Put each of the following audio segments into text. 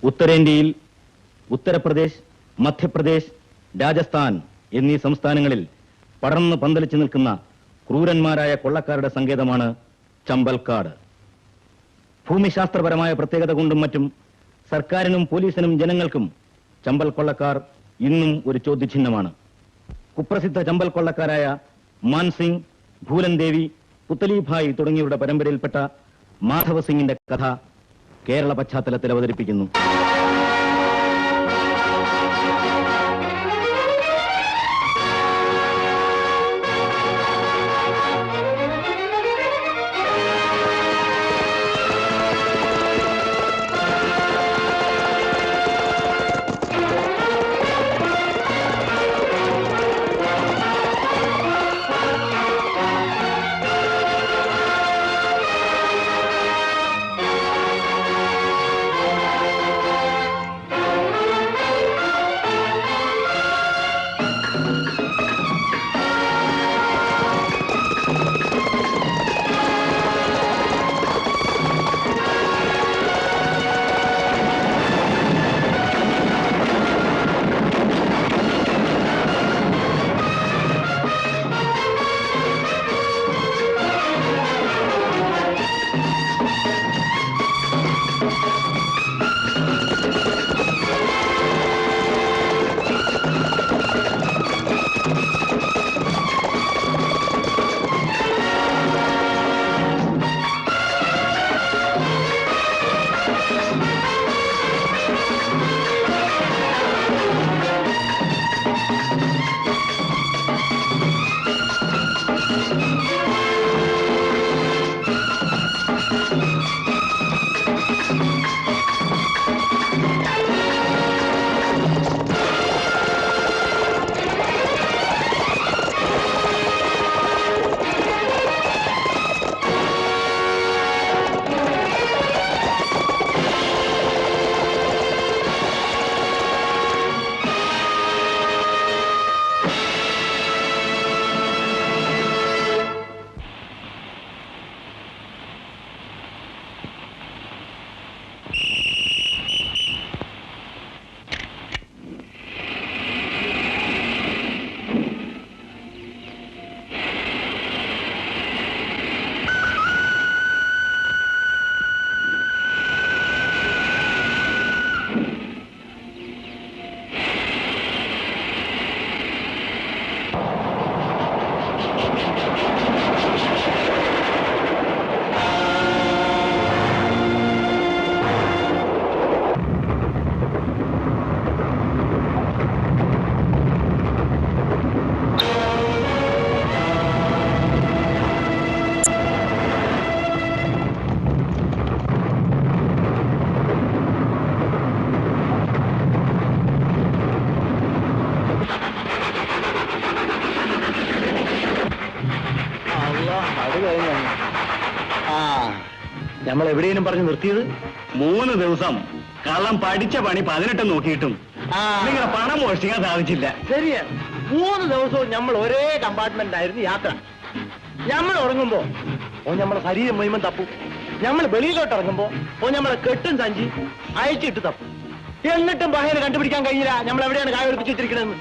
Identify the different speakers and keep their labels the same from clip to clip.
Speaker 1: ഉത്തരേന്ത്യയിൽ ഉത്തർപ്രദേശ്, മധ്യപ്രദേശ്, രാജസ്ഥാൻ എന്നീ സംസ്ഥാനങ്ങളിൽ പടർന്ന് പന്തലിച്ചു നിൽക്കുന്ന ക്രൂരന്മാരായ കൊള്ളക്കാരുടെ സങ്കേതമാണ് ചമ്പൽക്കാട്. ഭൂമിശാസ്ത്രപരമായ പ്രത്യേകത കൊണ്ടും മറ്റും സർക്കാരിനും പോലീസിനും ജനങ്ങൾക്കും ചമ്പൽ കൊള്ളക്കാർ ഇന്നും ഒരു ചോദ്യചിഹ്നമാണ്. കുപ്രസിദ്ധ ചമ്പൽ കൊള്ളക്കാരായ മാൻസിംഗ്, ഭൂലൻ ദേവി, പുത്തലിഭായ് തുടങ്ങിയവരുടെ പരമ്പരയിൽപ്പെട്ട മാധവ സിംഗിന്റെ കഥ കേരള പശ്ചാത്തലത്തിൽ അവതരിപ്പിക്കുന്നു.
Speaker 2: നമ്മൾ എവിടെയും പറഞ്ഞു നിർത്തിയത്
Speaker 1: 3 ദിവസം കള്ളം പഠിച്ച പണി 18 നോക്കിയിട്ടും നിങ്ങളുടെ പണം മോഷ്ടിക്കാൻ സാധിച്ചില്ല.
Speaker 2: ശരിയാണ്. 3 ദിവസവും നമ്മൾ ഒരേ കമ്പാർട്ട്മെന്റ് ആയിരുന്നു യാത്ര. നമ്മൾ ഉറങ്ങുമ്പോ നമ്മളെ ശരീരം മുഴുവൻ തപ്പും. നമ്മൾ വെളിയിലോട്ട് ഇറങ്ങുമ്പോ നമ്മളെ കെട്ടും സഞ്ചി അയച്ചിട്ട് തപ്പും. എന്നിട്ടും ബഹേനെ കണ്ടുപിടിക്കാൻ കഴിയില്ല നമ്മൾ എവിടെയാണ് കായ ഒളിപ്പിച്ച് വെച്ചിരിക്കണമെന്ന്.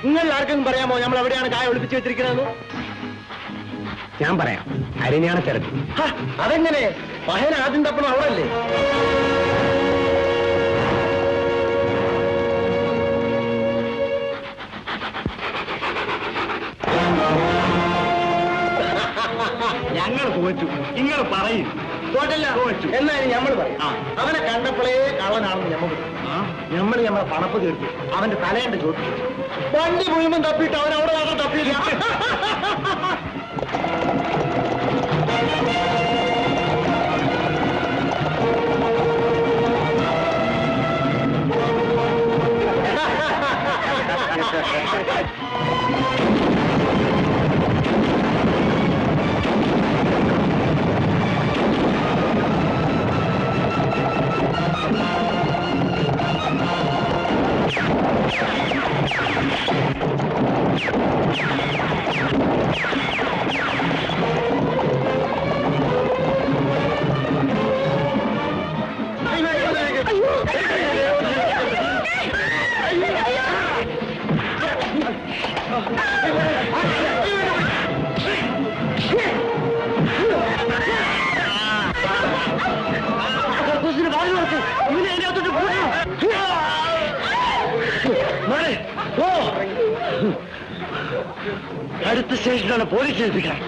Speaker 2: നിങ്ങൾ ആർക്കെങ്കിലും പറയാമോ നമ്മൾ എവിടെയാണ് കായ ഒളിപ്പിച്ച് വെച്ചിരിക്കണമെന്ന്?
Speaker 1: ഞാൻ പറയാം. അരിഞ്ഞാണ് തിരക്ക്.
Speaker 2: അതെങ്ങനെ? ബഹേന ആദ്യം തപ്പണം അവളല്ലേ?
Speaker 1: ഞങ്ങൾ തോറ്റു. നിങ്ങൾ പറയും.
Speaker 2: തോറ്റു എന്നാലും നമ്മൾ പറയും. അവനെ കണ്ടപ്പോഴേ കള്ളനാണെന്ന് നമ്മളെ പണപ്പ് തീർത്തു. അവന്റെ തലയണ്ട് ചോദിച്ചു. വണ്ടി മുഴുവൻ തപ്പിയിട്ട് അവൻ അവിടെ മാത്രം തപ്പിയില്ല. കക്കൂസിന് വാങ്ങി കൊടുത്തു. ഇവനെ അതിനകത്തോട്ട് കൂട്ടണം. ഓ, അടുത്ത സ്റ്റേഷനിലാണ് പോലീസ് ഏൽപ്പിക്കാൻ.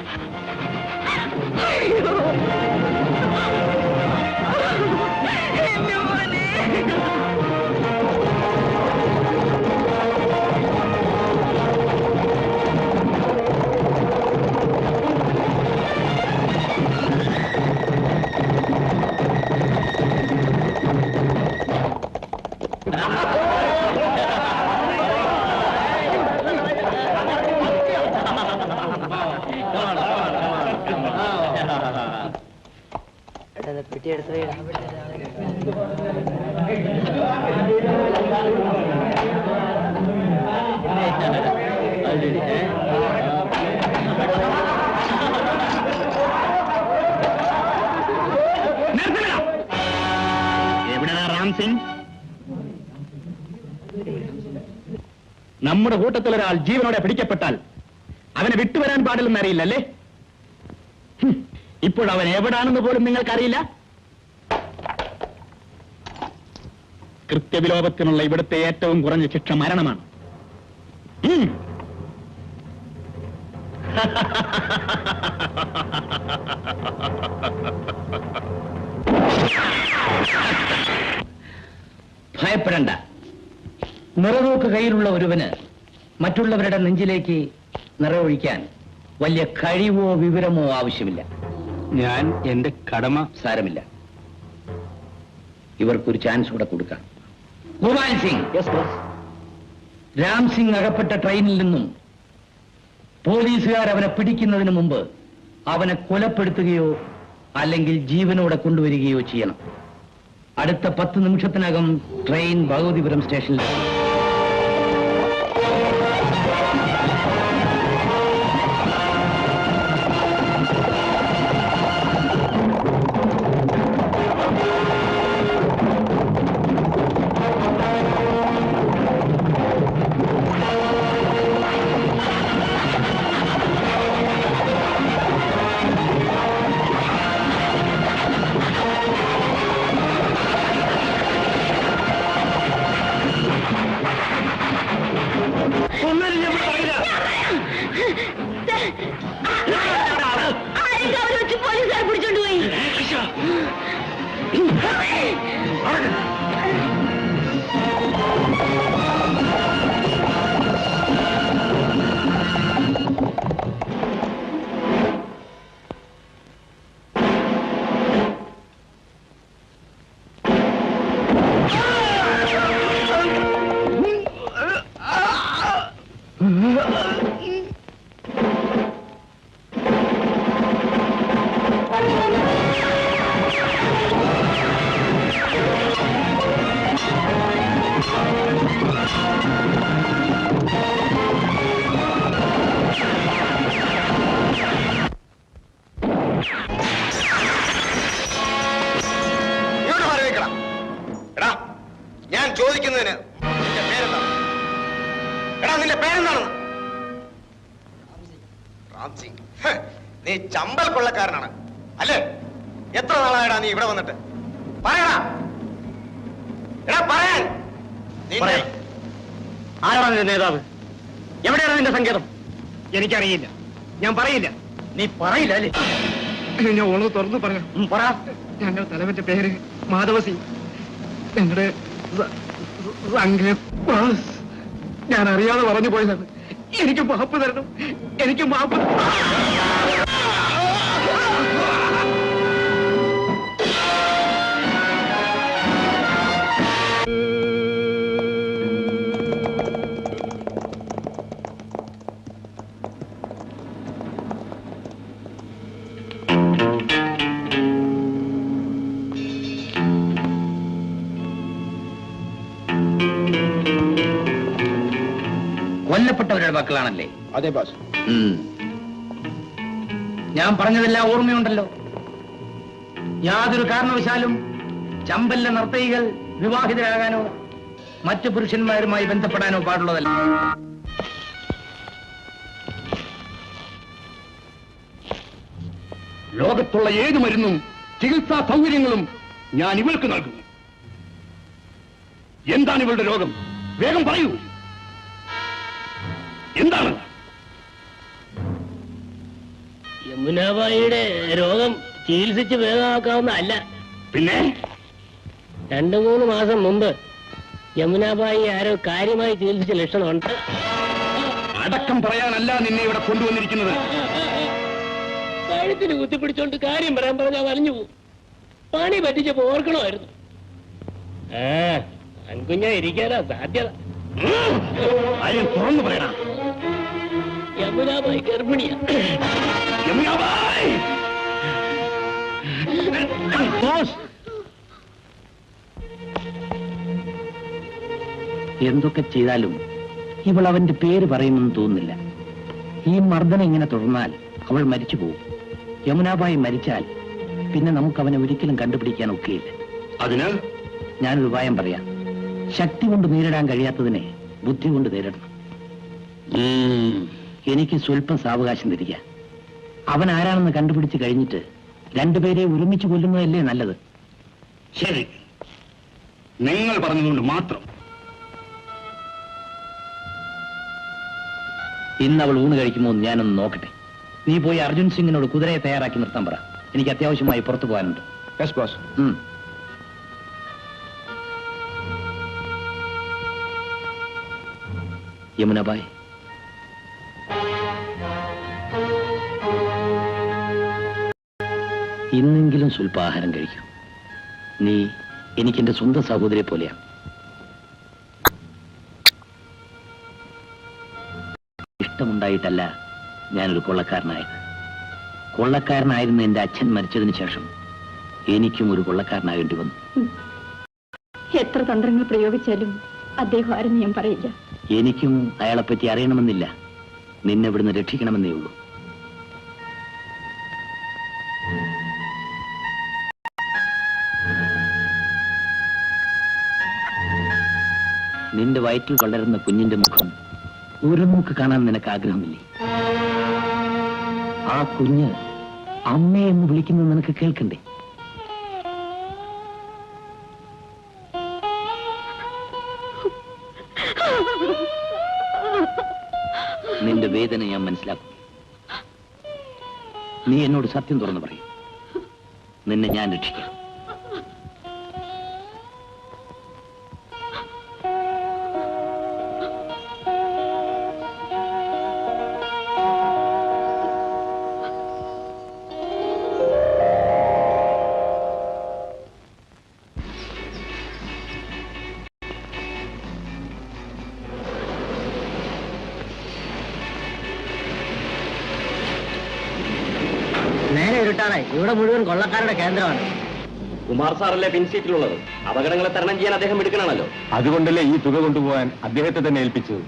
Speaker 1: എവിടെയാ റാം സിംഗ്? നമ്മുടെ കൂട്ടത്തിലൊരാൾ ജീവനോടെ പിടിക്കപ്പെട്ടാൽ അവനെ വിട്ടുവരാൻ പാടില്ലെന്ന് അറിയില്ലല്ലേ? ഇപ്പോഴവൻ എവിടാണെന്ന് പോലും നിങ്ങൾക്കറിയില്ല. കൃത്യവിലോപത്തിനുള്ള ഇവിടുത്തെ ഏറ്റവും കുറഞ്ഞ ശിക്ഷ മരണമാണ്. ഭയപ്പെടണ്ട. നിറനോക്ക് കയ്യിലുള്ള ഒരുവന് മറ്റുള്ളവരുടെ നെഞ്ചിലേക്ക് നിറവൊഴിക്കാൻ വലിയ കഴിവോ വിവരമോ ആവശ്യമില്ല. ഞാൻ എന്റെ കടമ സാരമില്ല. ഇവർക്കൊരു ചാൻസ് കൂടെ കൊടുക്കാം. ഗോപാൽ സിംഗ്, രാം സിംഗ് അകപ്പെട്ട ട്രെയിനിൽ നിന്നും പോലീസുകാർ അവനെ പിടിക്കുന്നതിന് മുമ്പ് അവനെ കൊലപ്പെടുത്തുകയോ അല്ലെങ്കിൽ ജീവനോടെ കൊണ്ടുവരികയോ ചെയ്യണം. അടുത്ത 10 നിമിഷത്തിനകം ട്രെയിൻ ഭഗവതിപുരം സ്റ്റേഷനിൽ.
Speaker 3: പോലീസുകാർ പിടിച്ചോണ്ടുപോയി.
Speaker 4: ഞാൻ ചോദിക്കുന്നതിന് നിന്റെ പേരെന്താണ്? എടാ നിന്റെ പേരെന്താണെന്ന്? റാം സിംഗ്, നീ ചമ്പൽ കൊള്ളക്കാരനാണ് അല്ലേ? എത്ര നാളായടാ നീ ഇവിടെ വന്നിട്ട്? പറയടാ, എടാ പറയാൻ.
Speaker 2: ആരാണ് നിന്റെ നേതാവ്? എവിടെയാണ് നിന്റെ സങ്കേതം? എനിക്കറിയില്ല. ഞാൻ പറയില്ല. നീ പറയില്ല അല്ലേ?
Speaker 5: ഞാൻ ഓള് തുറന്നു പറയാം.
Speaker 2: പറ.
Speaker 5: ഞങ്ങളുടെ തലവന്റെ പേര് മാധവ സിംഗ്. ഞങ്ങളുടെ ഞാൻ അറിയാതെ പറഞ്ഞു പോയതാണ്. എനിക്ക് മാപ്പ് തരണം. എനിക്ക് മാപ്പ്.
Speaker 1: കൊല്ലപ്പെട്ടവരുടെ മക്കളാണല്ലേ?
Speaker 4: അതെ ബാസ്.
Speaker 1: ഞാൻ പറഞ്ഞതെല്ലാം ഓർമ്മയുണ്ടല്ലോ. യാതൊരു കാരണവശാലും ചമ്പലിലെ നർത്തകികൾ വിവാഹിതരാകാനോ മറ്റു പുരുഷന്മാരുമായി ബന്ധപ്പെടാനോ പാടുള്ളതല്ല.
Speaker 5: ലോകത്തുള്ള ഏത് മരുന്നും ചികിത്സാ സൗകര്യങ്ങളും ഞാൻ ഇവൾക്ക് നൽകും. എന്താണ് ഇവളുടെ രോഗം? വേഗം പറയൂ. എന്താണ്?
Speaker 3: യമുനാബായിയുടെ രോഗം ചികിത്സിച്ച് ഭേദമാക്കാവുന്നതല്ല.
Speaker 5: പിന്നെ
Speaker 3: 2-3 മാസം മുമ്പ് യമുനാബായി ആരോ കാര്യമായി ചികിത്സിച്ച ലക്ഷണമുണ്ട്.
Speaker 5: അടക്കം പറയാനല്ല നിന്നെ ഇവിടെ കൊണ്ടുവന്നിരിക്കുന്നത്.
Speaker 3: കഴുത്തിന് കുത്തിപ്പിടിച്ചോണ്ട് കാര്യം പറയാൻ പറഞ്ഞാൽ വലിഞ്ഞു പോകും. പണി പറ്റിച്ചപ്പോ ഓർക്കണമായിരുന്നു. അൻകുഞ്ഞ ഇരിക്കാനാ സാധ്യത.
Speaker 5: കാര്യം തുറന്നു പറയണം.
Speaker 3: യമുനാബായി ഗർഭിണിയാ.
Speaker 5: യമുനാബായി!
Speaker 6: എന്തൊക്കെ ചെയ്താലും ഇവൾ അവന്റെ പേര് പറയുമെന്ന് തോന്നുന്നില്ല. ഈ മർദ്ദനം ഇങ്ങനെ തുടർന്നാൽ അവൾ മരിച്ചു പോകും. യമുനാബായി മരിച്ചാൽ പിന്നെ നമുക്ക് അവനെ ഒരിക്കലും കണ്ടുപിടിക്കാൻ ഒക്കെയില്ല.
Speaker 5: അതിനാൽ
Speaker 6: ഞാനൊരു ഉപായം പറയാം. ശക്തി കൊണ്ട് നേരിടാൻ കഴിയാത്തതിനെ ബുദ്ധി കൊണ്ട് നേരിടണം. എനിക്ക് സ്വല്പം സാവകാശം തരിക. അവൻ ആരാണെന്ന് കണ്ടുപിടിച്ച് കഴിഞ്ഞിട്ട് രണ്ടുപേരെ ഒരുമിച്ച് കൊല്ലുന്നതല്ലേ നല്ലത്?
Speaker 5: ശരി, നിങ്ങൾ പറഞ്ഞതുകൊണ്ട് മാത്രം.
Speaker 6: ഇന്ന് അവൾ ഊണ് കഴിക്കുമോ എന്ന് ഞാനൊന്ന് നോക്കട്ടെ. നീ പോയി അർജുൻ സിംഗിനോട് കുതിരയെ തയ്യാറാക്കി നിർത്താൻ പറ. എനിക്ക് അത്യാവശ്യമായി പുറത്തു പോകാനുണ്ട്.
Speaker 5: Yes boss.
Speaker 6: യമുനാബായ്, ഇന്നെങ്കിലും സ്വല്പം ആഹാരം കഴിക്കൂ. നീ എനിക്കെന്റെ സ്വന്തം സഹോദരിയെ പോലെയാണ്. ഇഷ്ടമുണ്ടായിട്ടല്ല ഞാനൊരു കൊള്ളക്കാരനായത്. കൊള്ളക്കാരനായിരുന്ന എന്റെ അച്ഛൻ മരിച്ചതിന് ശേഷം എനിക്കും ഒരു കൊള്ളക്കാരനാകേണ്ടി വന്നു.
Speaker 7: എത്ര തന്ത്രങ്ങൾ പ്രയോഗിച്ചാലും അദ്ദേഹം ആരും ഞാൻ പറയില്ല.
Speaker 6: എനിക്കും അയാളെപ്പറ്റി അറിയണമെന്നില്ല. നിന്നെ ഇവിടുന്ന് രക്ഷിക്കണമെന്നേ ഉള്ളൂ. നിന്റെ വയറ്റിൽ വളരുന്ന കുഞ്ഞിന്റെ മുഖം ഒരു നോക്ക് കാണാൻ നിനക്ക് ആഗ്രഹമില്ലേ? ആ കുഞ്ഞ് അമ്മേ എന്ന് വിളിക്കുന്നത് നിനക്ക് കേൾക്കണ്ടേ? നിന്റെ വേദന ഞാൻ മനസ്സിലാക്കും. നീ എന്നോട് സത്യം തുറന്നു പറയും. നിന്നെ ഞാൻ രക്ഷിക്കാം.
Speaker 3: നേരെ ഇരുട്ടാണ്. ഇവിടെ മുഴുവൻ കൊള്ളക്കാരുടെ കേന്ദ്രമാണ്.
Speaker 1: കുമാർ സാറല്ലേ പിൻസീറ്റിലുള്ളത്. അപകടങ്ങളെ തരണം ചെയ്യാൻ അദ്ദേഹം എടുക്കണമല്ലോ.
Speaker 2: അതുകൊണ്ടല്ലേ ഈ തുക കൊണ്ടുപോകാൻ അദ്ദേഹത്തെ തന്നെ ഏൽപ്പിച്ചത്.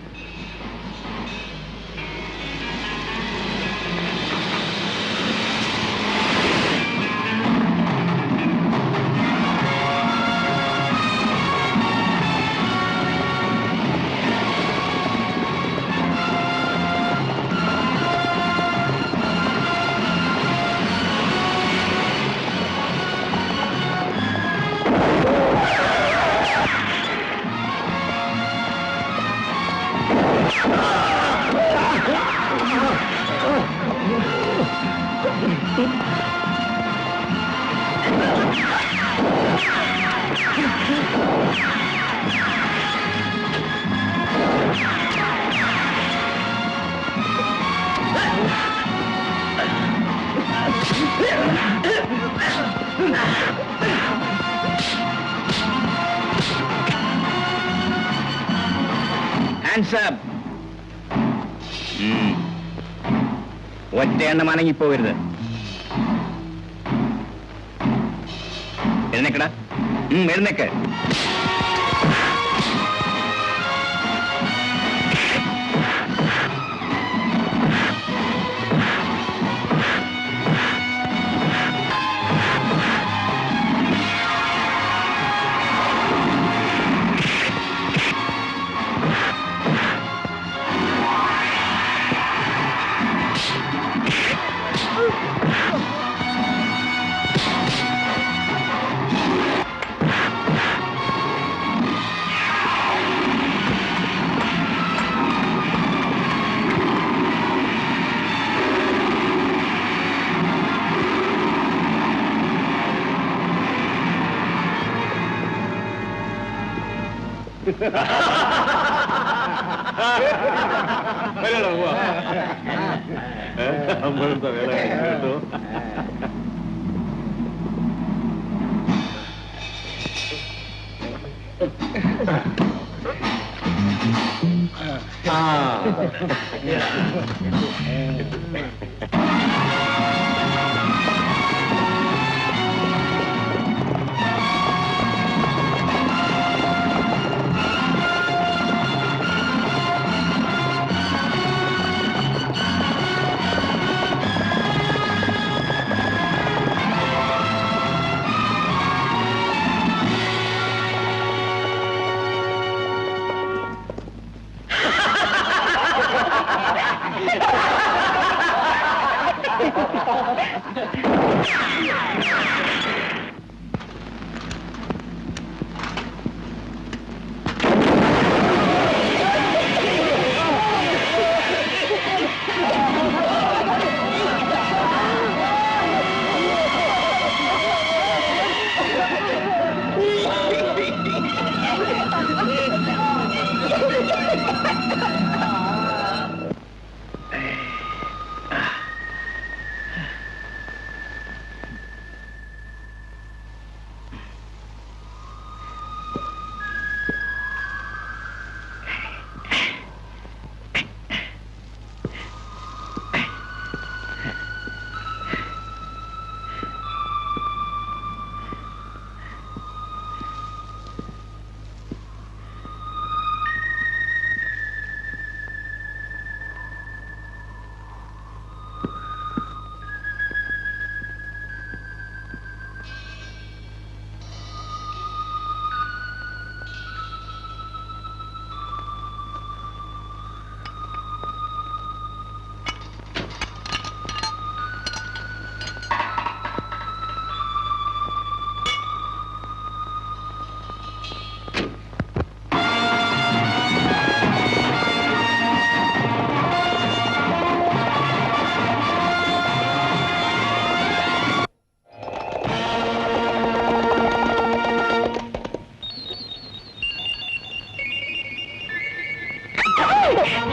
Speaker 1: ഒറ്റ എണ്ണം അനങ്ങിപ്പോകരുത്. എഴുന്നേക്കടാ, എഴുന്നേക്ക്. അമ്പഴത്തെ വേല കേട്ടോ.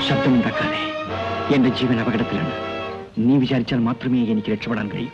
Speaker 6: ശബ്ദമുണ്ടാക്കാതെ. എന്റെ ജീവൻ അപകടത്തിലാണ്. നീ വിചാരിച്ചാൽ മാത്രമേ എനിക്ക് രക്ഷപ്പെടാൻ കഴിയൂ.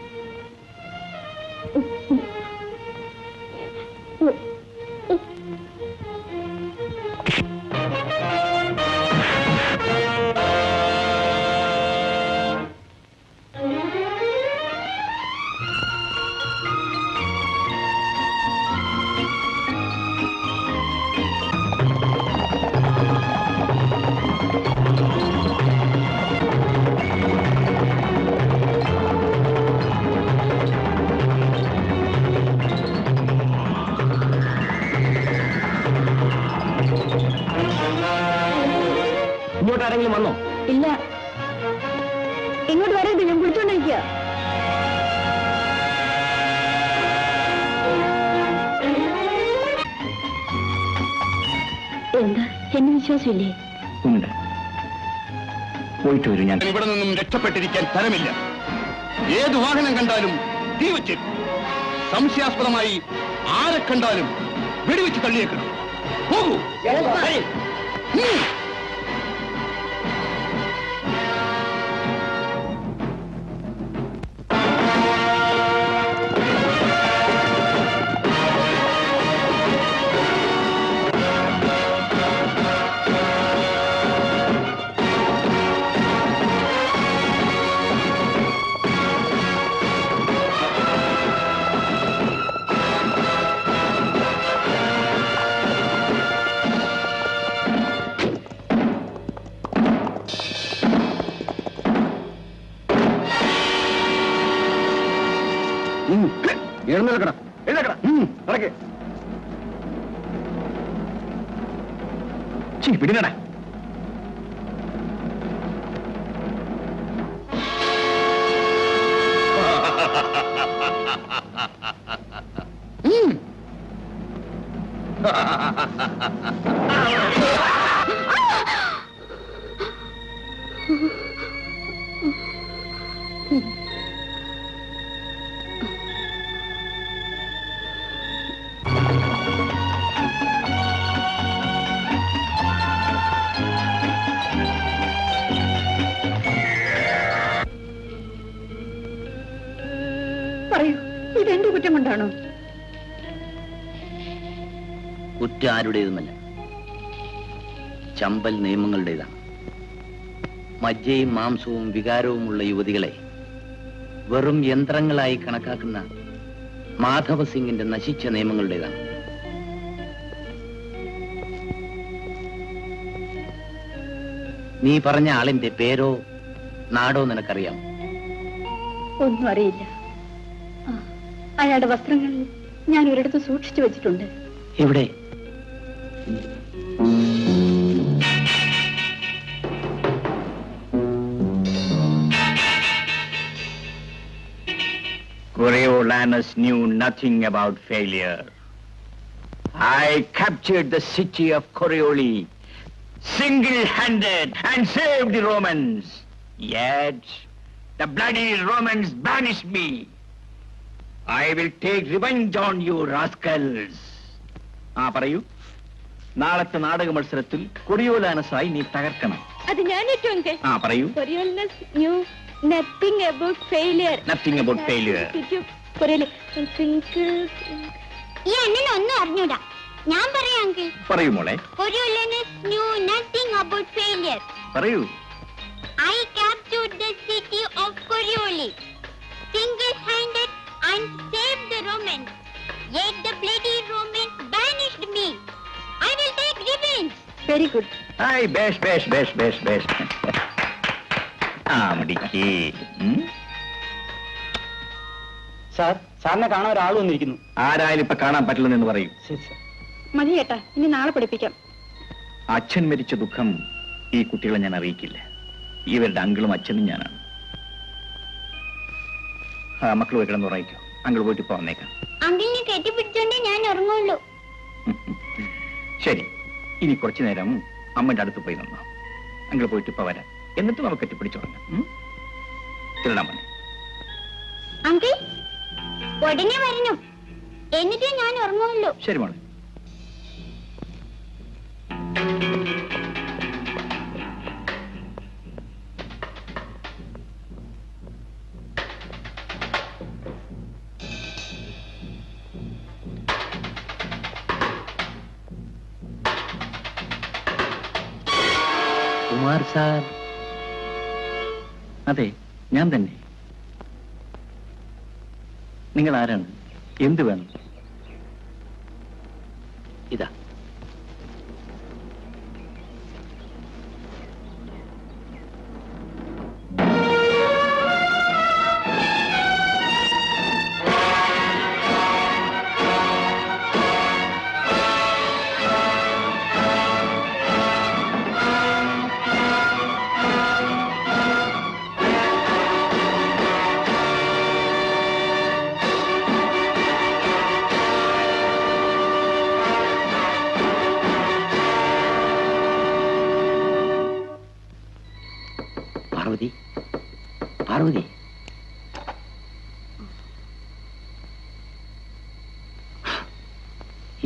Speaker 6: ഇങ്ങോട്ടാരെങ്കിലും വന്നോ?
Speaker 7: ഇല്ല, ഇങ്ങോട്ട് വരരുത്, ഞാൻ വിളിച്ചോണ്ടിരിക്കുക. എന്താ, എന്നെ വിശ്വാസമില്ലേ?
Speaker 6: ഉണ്ട്. പോയിട്ട് വരൂ. ഞാൻ
Speaker 5: ഇവിടെ നിന്നും രക്ഷപ്പെട്ടിരിക്കാൻ സ്ഥലമില്ല. ഏത് വാഹനം കണ്ടാലും തീവച്ച്, സംശയാസ്പദമായി ആരെ കണ്ടാലും വെടിവെച്ച് തള്ളിയേക്കണം. പോകൂ. എഴുന്നേൽക്കട, എഴുന്നേൽക്കട, നടക്കേ. പിടിനട.
Speaker 7: കുറ്റം കൊണ്ടാണോ?
Speaker 6: കുറ്റം ആരുടേതുമല്ല, ചമ്പൽ നിയമങ്ങളുടേതാണ്. മജ്ജയും മാംസവും വികാരവുമുള്ള യുവതികളെ വെറും യന്ത്രങ്ങളായി കണക്കാക്കുന്ന മാധവ സിംഗിന്റെ നശിച്ച നിയമങ്ങളുടേതാണ്. നീ പറഞ്ഞ ആളിന്റെ പേരോ നാടോ നിനക്കറിയാം?
Speaker 7: ഒന്നും അറിയില്ല. അയാളുടെ വസ്ത്രങ്ങൾ ഞാൻ ഒരിടത്ത് സൂക്ഷിച്ചു വെച്ചിട്ടുണ്ട്.
Speaker 6: എവിടെ?
Speaker 1: Coriolanus knew nothing about failure. I captured the city of Corioli single-handed and saved the Romans. Yet the bloody Romans banished me. I will take revenge on you rascals. പറയൂ. നാളത്തെ നാടക മത്സരത്തിൽ കൊറിയോലാനസായി നീ തകർക്കണം.
Speaker 7: അത് ഞാൻ ഏറ്റവും
Speaker 1: പറയൂ.
Speaker 7: കൊറിയോലാനസ് knew nothing about failure.
Speaker 1: Nothing about failure.
Speaker 8: ഈ അണ്ണനൊന്നും അറിഞ്ഞൂടാ. ഞാൻ പറയാം അങ്കിൾ.
Speaker 1: പറയൂ മോളെ.
Speaker 8: Coriolanus knew nothing about failure.
Speaker 1: പറയൂ.
Speaker 8: I captured the city of Corioli, single-handed and saved the Romans. Yet the bloody Romans banished me. I will take revenge.
Speaker 7: Very good.
Speaker 1: ബേഷ്. മിടിക്ക്.
Speaker 2: സാറിനെ കാണാൻ ഒരാൾ വന്നിരിക്കുന്നു.
Speaker 1: ആരായാലും ഇപ്പൊ കാണാൻ പറ്റില്ലെന്ന് പറയൂ.
Speaker 7: മതി ചേട്ടാ, ഇനി നാളെ പഠിപ്പിക്കാം.
Speaker 1: അച്ഛൻ മരിച്ച ദുഃഖം ഈ കുട്ടികളെ ഞാൻ അറിയിക്കില്ല. ഇവരുടെ അങ്കിളും അച്ഛനും ഞാനാണ്. മക്കൾ പോയി കിടന്ന് ഉറങ്ങിക്കോ. അങ്കിൾ പോയിട്ട് ഇപ്പൊ വന്നേക്കാം.
Speaker 8: അങ്കിളിനെ കെട്ടിപ്പിടിച്ചോണ്ടേ ഞാൻ ഉറങ്ങുള്ളൂ.
Speaker 1: ശരി, ഇനി കുറച്ചു നേരം അമ്മയുടെ അടുത്ത് പോയി നിന്നോ. അങ്കിൾ പോയിട്ട് ഇപ്പൊ വരാം. എന്നിട്ട് നമുക്ക് കെട്ടിപ്പിടിച്ചുറങ്ങാം. തിരിടാൻ മതി.
Speaker 8: അങ്കിൾ ഉടനെ വരണു, എന്നിട്ടേ ഞാൻ ഉറങ്ങുള്ളൂ.
Speaker 1: ശരി മോളെ.
Speaker 6: കുമാർ സാർ?
Speaker 1: അതെ, ഞാൻ തന്നെ. നിങ്ങൾ ആരാണ്? എന്ത് വേണം?
Speaker 6: ഇതാ. പാർവതി,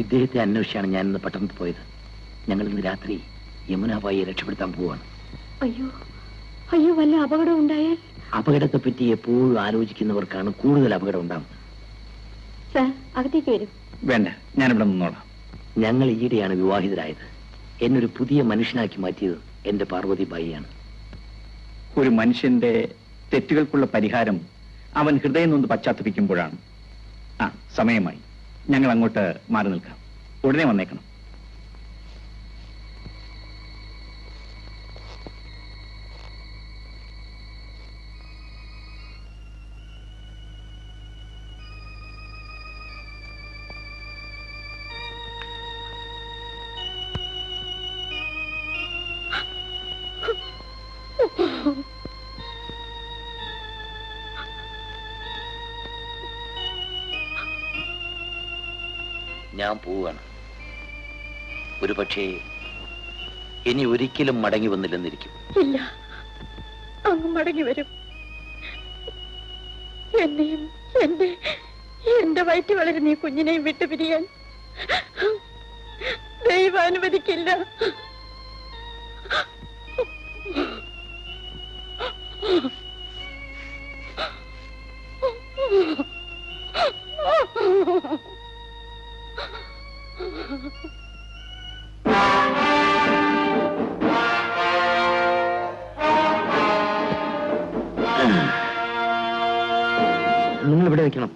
Speaker 6: ഇദ്ദേഹത്തെ അന്വേഷിച്ചാണ് ഞാൻ ഇന്ന് പട്ടണത്തിൽ പോയത്. ഞങ്ങൾ ഇന്ന് രാത്രി യമുനാബായിയെ രക്ഷപ്പെടുത്താൻ പോവാണ്.
Speaker 7: അയ്യോ, വല്ല അപകടം ഉണ്ടായാൽ?
Speaker 6: അപകടത്തെ പറ്റി എപ്പോഴും ആലോചിക്കുന്നവർക്കാണ് കൂടുതൽ അപകടം ഉണ്ടാകുന്നത്.
Speaker 7: സാർ, അകത്തേക്ക് വരും.
Speaker 1: വേണ്ട, ഞാനിവിടെ നിന്നോളാം.
Speaker 6: ഞങ്ങൾ ഈയിടെയാണ് വിവാഹിതരായത്. എന്നൊരു പുതിയ മനുഷ്യനാക്കി മാറ്റിയത് എന്റെ പാർവതി ബായിയാണ്.
Speaker 1: ഒരു മനുഷ്യന്റെ തെറ്റുകൾക്കുള്ള പരിഹാരം അവൻ ഹൃദയം നൊന്ന് പശ്ചാത്തപിക്കുമ്പോഴാണ്. സമയമായി. ഞങ്ങൾ അങ്ങോട്ട് മാറി നിൽക്കാം. ഉടനെ വന്നേക്കണം.
Speaker 6: ഞാൻ പോവുകയാണ്. ഒരുപക്ഷേ ഇനി ഒരിക്കലും മടങ്ങി വന്നില്ലെന്നിരിക്കും.
Speaker 7: ഇല്ല, അങ്ങ് മടങ്ങി വരും. എന്നെയും എന്റെ വയറ്റി വളരുന്ന ഈ കുഞ്ഞിനെയും വിട്ടുപിരിയാൻ ദൈവം അനുവദിക്കില്ല.
Speaker 6: നിങ്ങൾ ഇവിടെ വെക്കണം.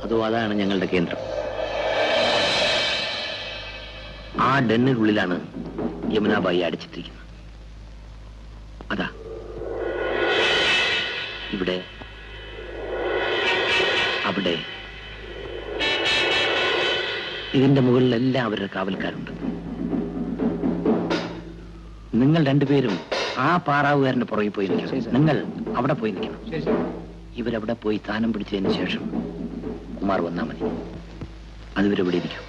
Speaker 6: അതോ അതാണ് ഞങ്ങളുടെ കേന്ദ്രം. ആ ഡെന്നിനുള്ളിലാണ് യമുനാബായി അടച്ചിട്ടിരിക്കുന്നത്. അതാ ഇവിടെ, അവിടെ, ഇതിന്റെ മുകളിലെല്ലാം അവരുടെ കാവൽക്കാരുണ്ട്. നിങ്ങൾ രണ്ടുപേരും ആ പാറാവുകാരന്റെ പുറകെ പോയി നിൽക്കണം. നിങ്ങൾ അവിടെ പോയി നിൽക്കണം. ഇവരവിടെ പോയി സ്ഥാനം പിടിച്ചതിന് ശേഷം കുമാർ വന്നാൽ മതി. അതുവരെ ഇവിടെ ഇരിക്കും.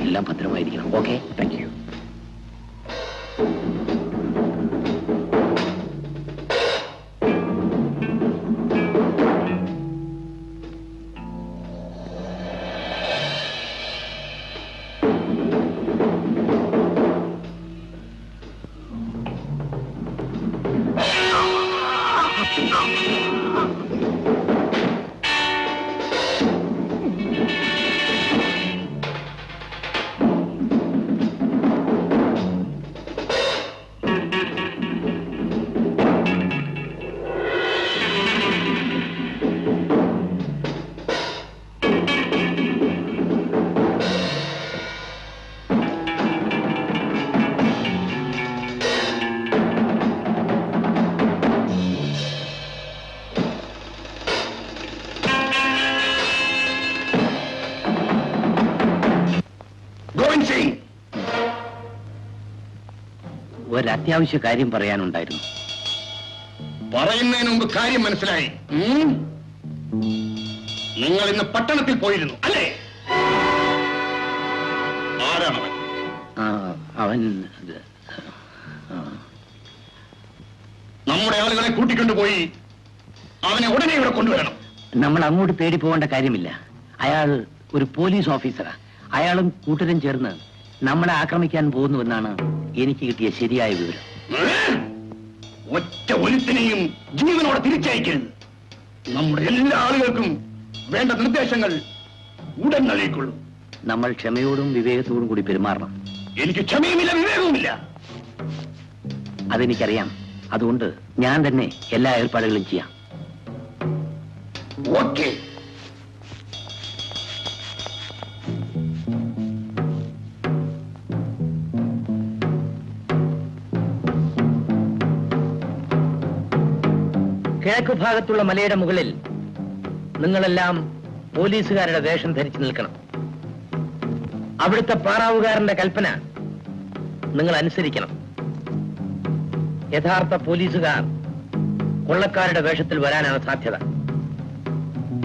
Speaker 6: എല്ലാം ഭദ്രമായിരിക്കണം. Okay, thank you. ഒരത്യാവശ്യ കാര്യം പറയാനുണ്ടായിരുന്നു.
Speaker 5: പറയുന്നതിന് മുമ്പ് കാര്യം മനസ്സിലായി. നിങ്ങൾ ഇന്ന് പട്ടണത്തിൽ പോയിരുന്നു അല്ലേ? ആരാണവൻ?
Speaker 6: അവൻ
Speaker 5: നമ്മുടെ ആളുകളെ കൂട്ടിക്കൊണ്ടുപോയി അവനെ ഉടനെ ഇവിടെ കൊണ്ടുവരണം.
Speaker 6: നമ്മൾ അങ്ങോട്ട് തേടി പോകേണ്ട കാര്യമില്ല. അയാൾ ഒരു പോലീസ് ഓഫീസറാ. അയാളും കൂട്ടരും ചേർന്ന് നമ്മളെ ആക്രമിക്കാൻ പോകുന്നുവെന്നാണ് എനിക്ക് കിട്ടിയ ശരിയായ വിവരം.
Speaker 5: ഒറ്റ ഒരുത്തിനെയും ജീവനോടെ തിരിച്ചയക്കരുത്. നമ്മുടെ എല്ലാ ആളുകൾക്കും വേണ്ട നിർദ്ദേശങ്ങൾ ഉടൻ നൽകിക്കൊള്ളൂ.
Speaker 6: നമ്മൾ ക്ഷമയോടും വിവേകത്തോടും കൂടി പെരുമാറണം.
Speaker 5: എനിക്ക് ക്ഷമയുമില്ല, വിവേകവുമില്ല.
Speaker 6: അതെനിക്കറിയാം. അതുകൊണ്ട് ഞാൻ തന്നെ എല്ലാ ഏർപ്പാടുകളും ചെയ്യാം.
Speaker 5: ഓക്കെ.
Speaker 6: കിഴക്ക് ഭാഗത്തുള്ള മലയുടെ മുകളിൽ നിങ്ങളെല്ലാം പോലീസുകാരുടെ വേഷം ധരിച്ചു നിൽക്കണം. അവിടുത്തെ പാറാവുകാരന്റെ കൽപ്പന നിങ്ങൾ അനുസരിക്കണം. യഥാർത്ഥ പോലീസുകാർ കൊള്ളക്കാരുടെ വേഷത്തിൽ വരാനാണ് സാധ്യത.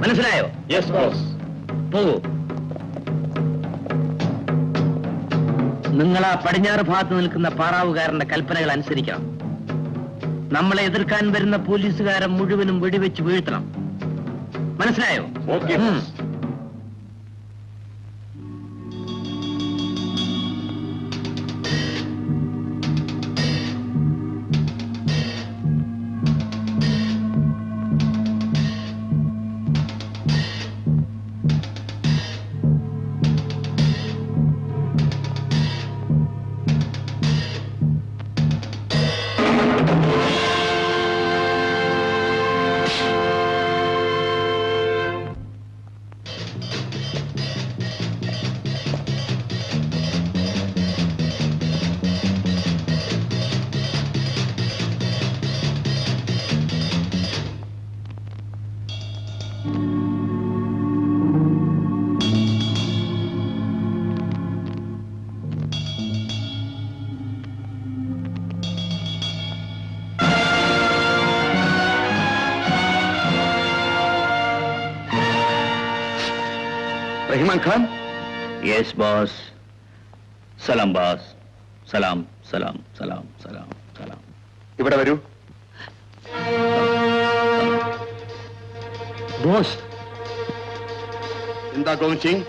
Speaker 6: മനസ്സിലായോ?
Speaker 5: Yes boss.
Speaker 6: പോകൂ. നിങ്ങൾ ആ പടിഞ്ഞാറ് ഭാഗത്ത് നിൽക്കുന്ന പാറാവുകാരന്റെ കൽപ്പനകൾ അനുസരിക്കണം. നമ്മളെ എതിർക്കാൻ വരുന്ന പോലീസുകാരെ മുഴുവനും വെടിവെച്ച് വീഴ്ത്തണം. മനസ്സിലായോ?
Speaker 5: Okay.
Speaker 6: Rahiman Khan. Yes boss. സലാം ബോസ്. സലാം സലാം സലാം സലാം സലാം.
Speaker 5: ഇവിടെ വരൂ.
Speaker 6: ബോസ്.
Speaker 5: എന്താ ഗോവിന്ദ് സിംഗ്?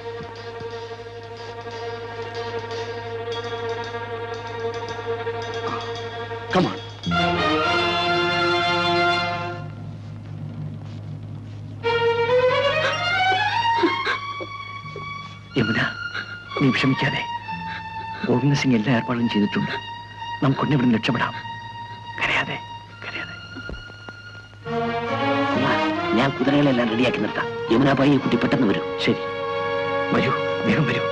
Speaker 5: Come on.
Speaker 6: നീ വിഷമിക്കാതെ. ഗോവിന്ദ സിംഗ് എല്ലാ ഏർപ്പാടും ചെയ്തിട്ടുണ്ട്. നമുക്കൊന്നെ ഇവിടെ രക്ഷപ്പെടാം. കരയാതെ കരയാതെ. ഞാൻ കുതിരകളെല്ലാം റെഡിയാക്കി നിർത്താം. യമുനാബായി കുട്ടി പെട്ടെന്ന് വരും. ശരി, വരൂ, വേഗം വരൂ.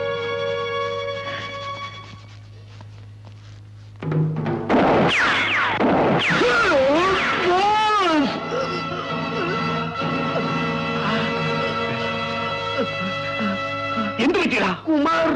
Speaker 6: എന്ത് പറ്റിയടാ കുമാർ?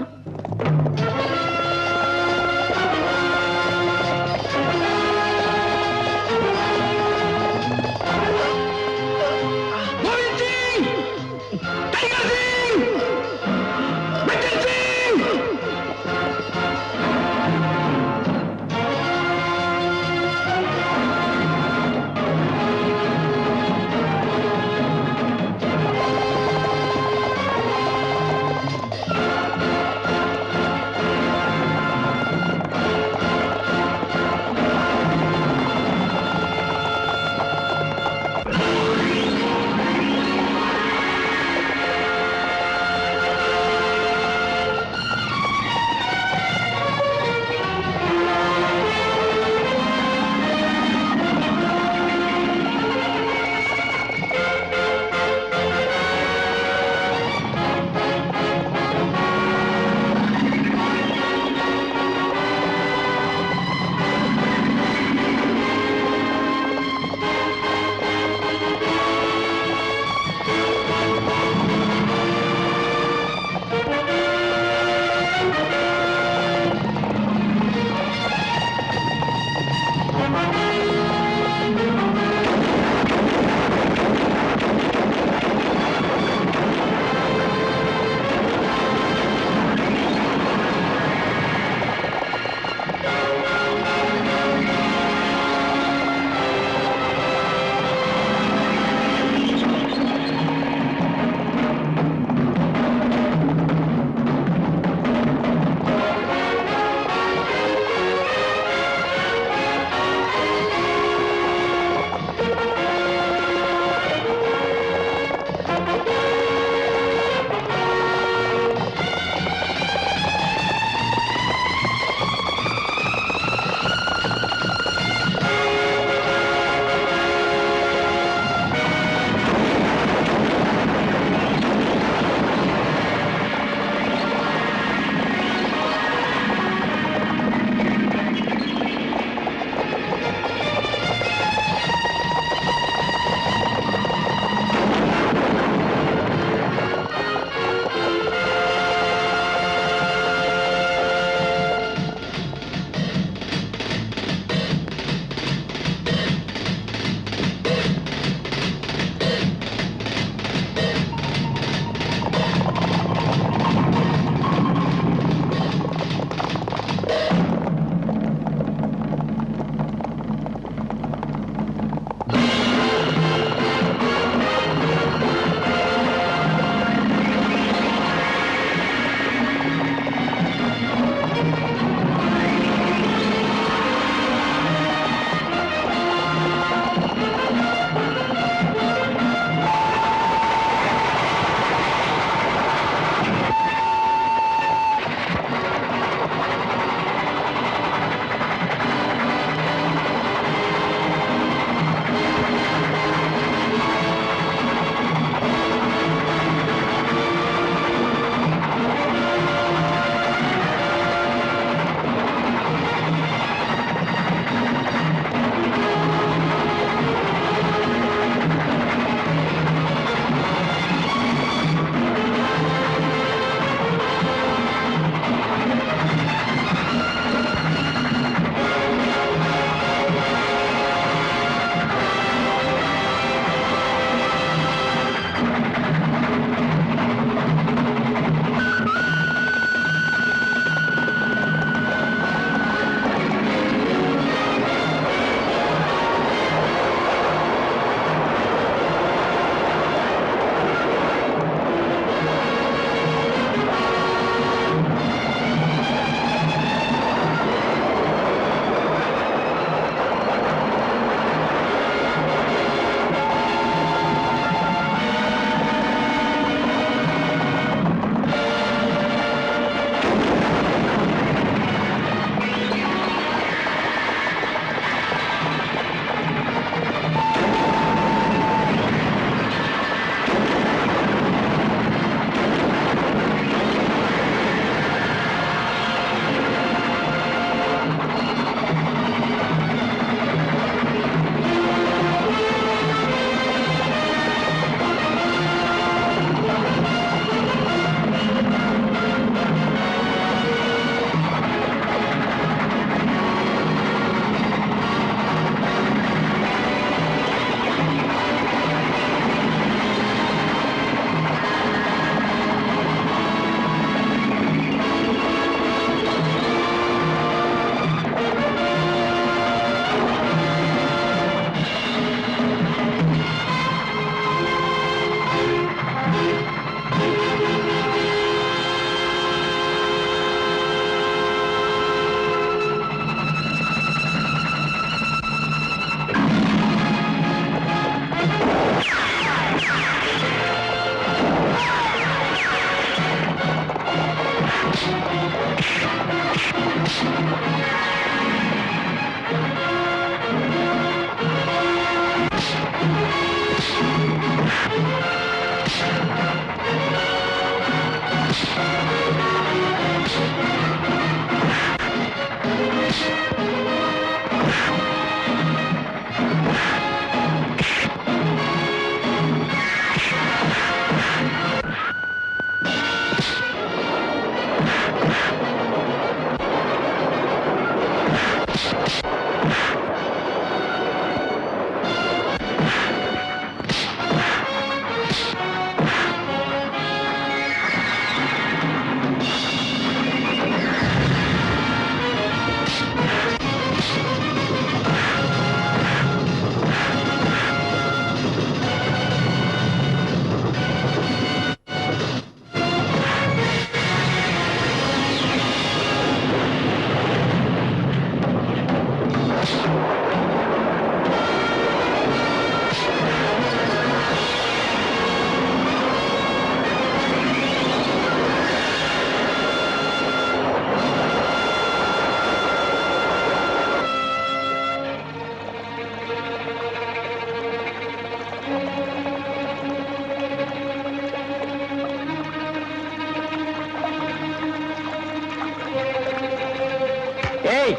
Speaker 1: ഏയ്,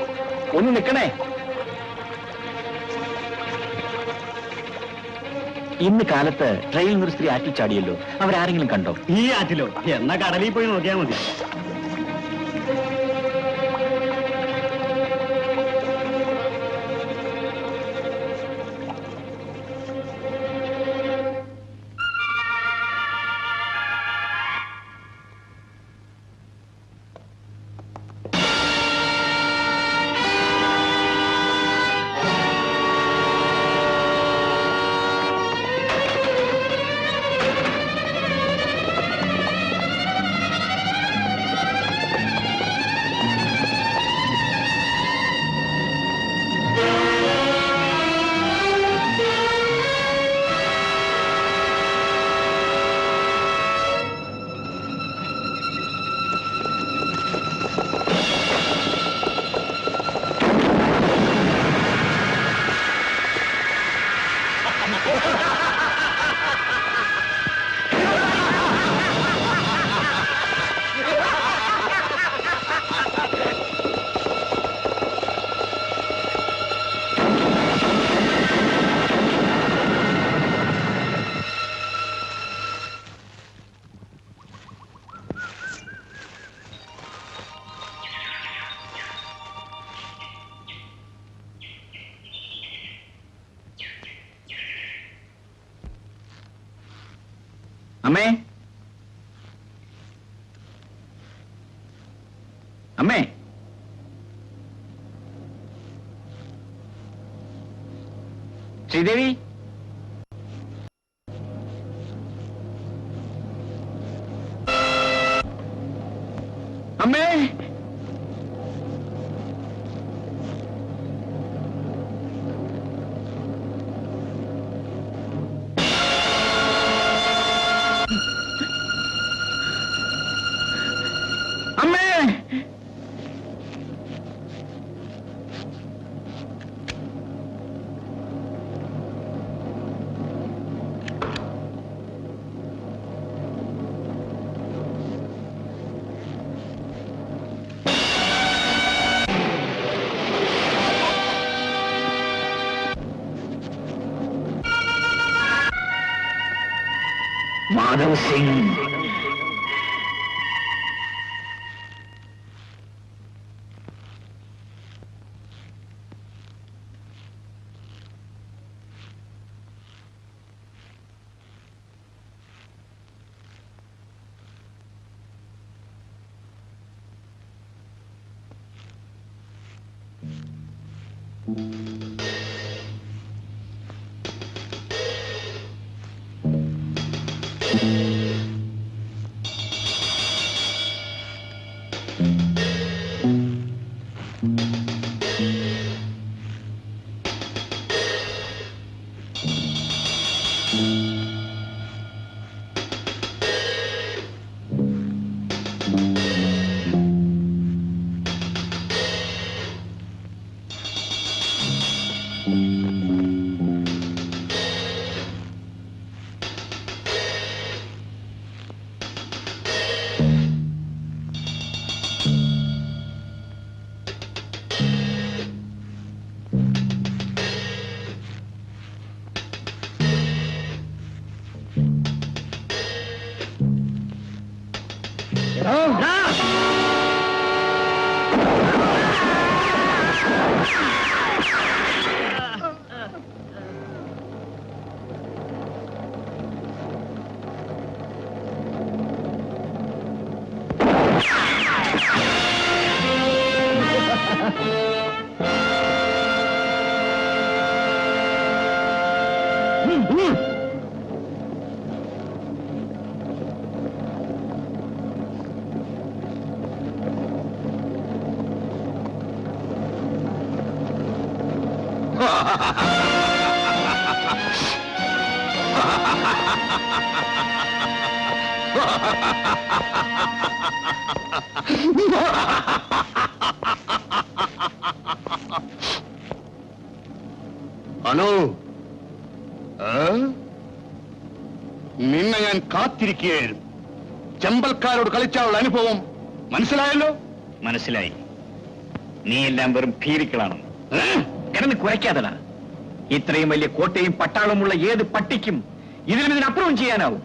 Speaker 1: ഒന്ന് നിൽക്കണേ. ഇന്ന് കാലത്ത് ട്രെയിനിൽ ഒരു സ്ത്രീ ആറ്റിച്ചാടിയല്ലോ, അവരാരെങ്കിലും കണ്ടോ?
Speaker 2: ഈ ആറ്റിലോ? എന്നാ കടലിൽ പോയി നോക്കിയാൽ മതി.
Speaker 1: അമ്മേ, അമ്മേ, ശ്രീദേവി, അമ്മേ, അമ്മേ, മാധവ് സിംഗ്.
Speaker 5: അനു, നിന്നെ ഞാൻ കാത്തിരിക്കുകയായിരുന്നു. ചെമ്പൽക്കാരോട് കളിച്ചാലുള്ള അനുഭവം മനസ്സിലായല്ലോ?
Speaker 6: മനസ്സിലായി. നീ എല്ലാം വെറും ഭീരിക്കളാണ്. കിടന്ന് കുറയ്ക്കാതടാ. ഇത്രയും വലിയ കോട്ടയും പട്ടാളമുള്ള ഏത് പട്ടിക്കും ഇതിനപ്പുറവും ചെയ്യാനാവും.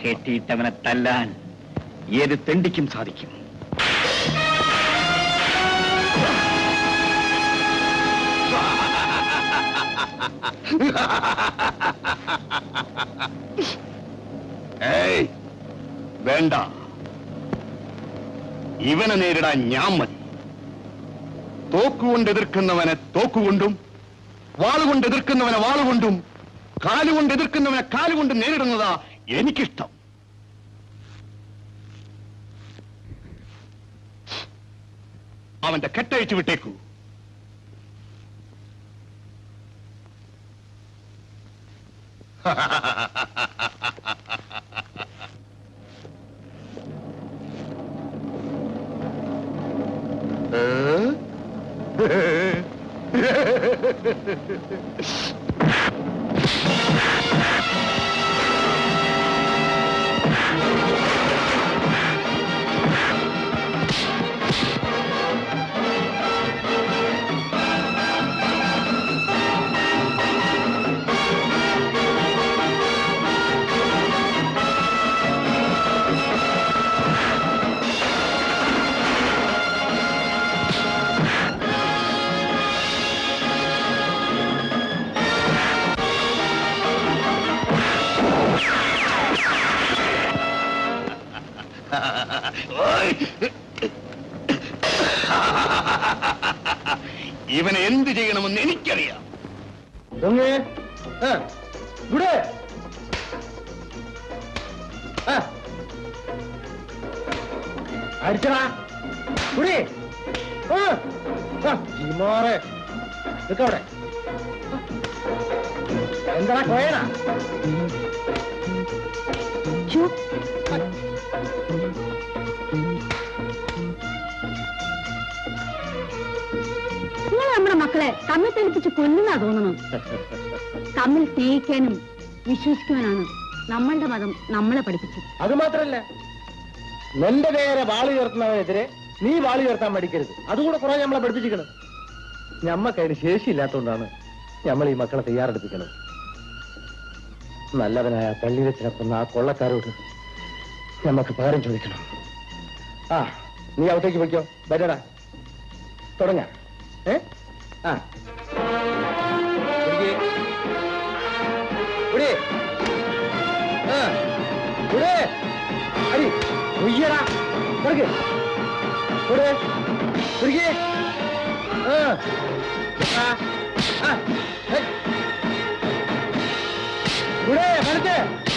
Speaker 6: കെട്ടിയിട്ടവനെ തല്ലാൻ ഏത് തെണ്ടിക്കും സാധിക്കും.
Speaker 5: ഏയ്, വേണ്ട. ഇവനെ നേരിടാൻ ഞാൻ മതി. തോക്കുകൊണ്ട് എതിർക്കുന്നവനെ തോക്കുകൊണ്ടും, വാളുകൊണ്ട് എതിർക്കുന്നവനെ വാളുകൊണ്ടും, കാലുകൊണ്ട് എതിർക്കുന്നവനെ കാലുകൊണ്ടും നേരിടുന്നതാ എനിക്കിഷ്ടം. അവന്റെ കെട്ടഴിച്ചു വിട്ടേക്കൂ. ഇവനെ എന്ത് ചെയ്യണമെന്ന് എനിക്കറിയാം.
Speaker 2: അടിച്ചടാ കുടി. ജിമോറെ നിക്കവിടെ. എന്താ കോയണ?
Speaker 7: നിങ്ങൾ നമ്മുടെ മക്കളെ തമ്മിൽ തെളിപ്പിച്ച് കൊല്ലുന്നാ തോന്നുന്നു. തമ്മിൽ സ്നേഹിക്കാനും വിശ്വസിക്കുവാനാണ് നമ്മളുടെ മതം നമ്മളെ പഠിപ്പിച്ചത്.
Speaker 2: അത് മാത്രല്ല, നിന്റെ നേരെ വാള് ഉയർത്തുന്നവനെതിരെ നീ വാള് ഉയർത്താൻ പഠിക്കരുത്. അതുകൂടെ കുറെ നമ്മളെ പഠിപ്പിച്ചിരിക്കണം. ഞമ്മക്കതിന് ശേഷിയില്ലാത്തതുകൊണ്ടാണ് നമ്മൾ ഈ മക്കളെ തയ്യാറെടുപ്പിക്കണം. നല്ലവനായ പള്ളിവെച്ചിനൊപ്പം ആ കൊള്ളക്കാരോട് നമുക്ക് പകരം ചോദിക്കണം. ആ, നീ അവിടേക്ക് പോയിക്കോ. വരടാ, തുടങ്ങാം. അരി ഒയ്യടാ കിടക്ക്.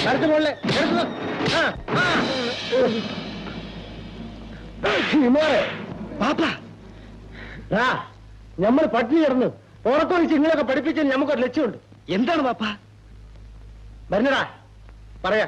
Speaker 2: മരത്ത് മുകളിൽ നമ്മൾ പട്ടിണി കിടന്ന് ഉറക്കൊഴിച്ച് ഇങ്ങനെയൊക്കെ പഠിപ്പിച്ചാൽ നമുക്കൊരു ലക്ഷ്യമുണ്ട്.
Speaker 6: എന്താണ് പാപ്പ?
Speaker 2: വരുന്നടാ, പറയാ.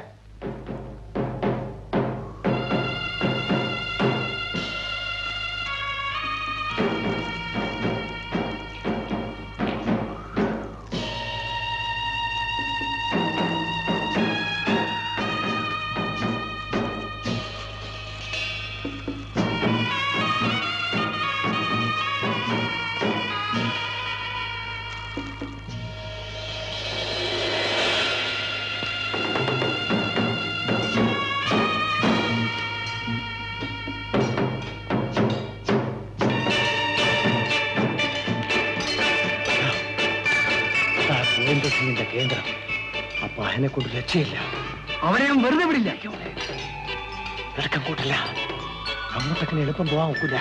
Speaker 2: സുരേന്ദ്ര സിംഗിന്റെ കേന്ദ്രം. അപ്പൊ അതിനെ കൊണ്ട് രക്ഷയില്ല.
Speaker 5: അവരെ ഞാൻ വെറുതെ വിടില്ല.
Speaker 2: ഇറക്കം കൂട്ടില്ല. അങ്ങോട്ടൊക്കെ എളുപ്പം പോവാൻ ഒക്കില്ല.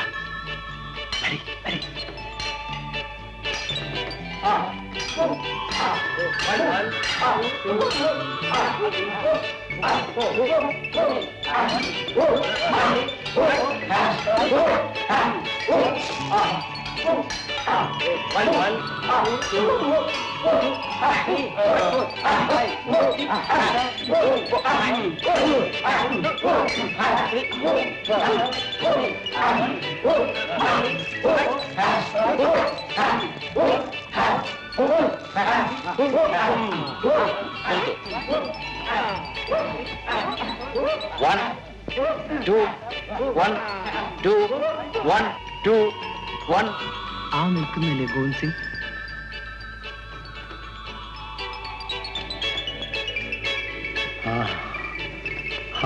Speaker 2: ആ നിൽക്കുന്നില്ലേ ഗോവിന്ദ് സിംഗ്?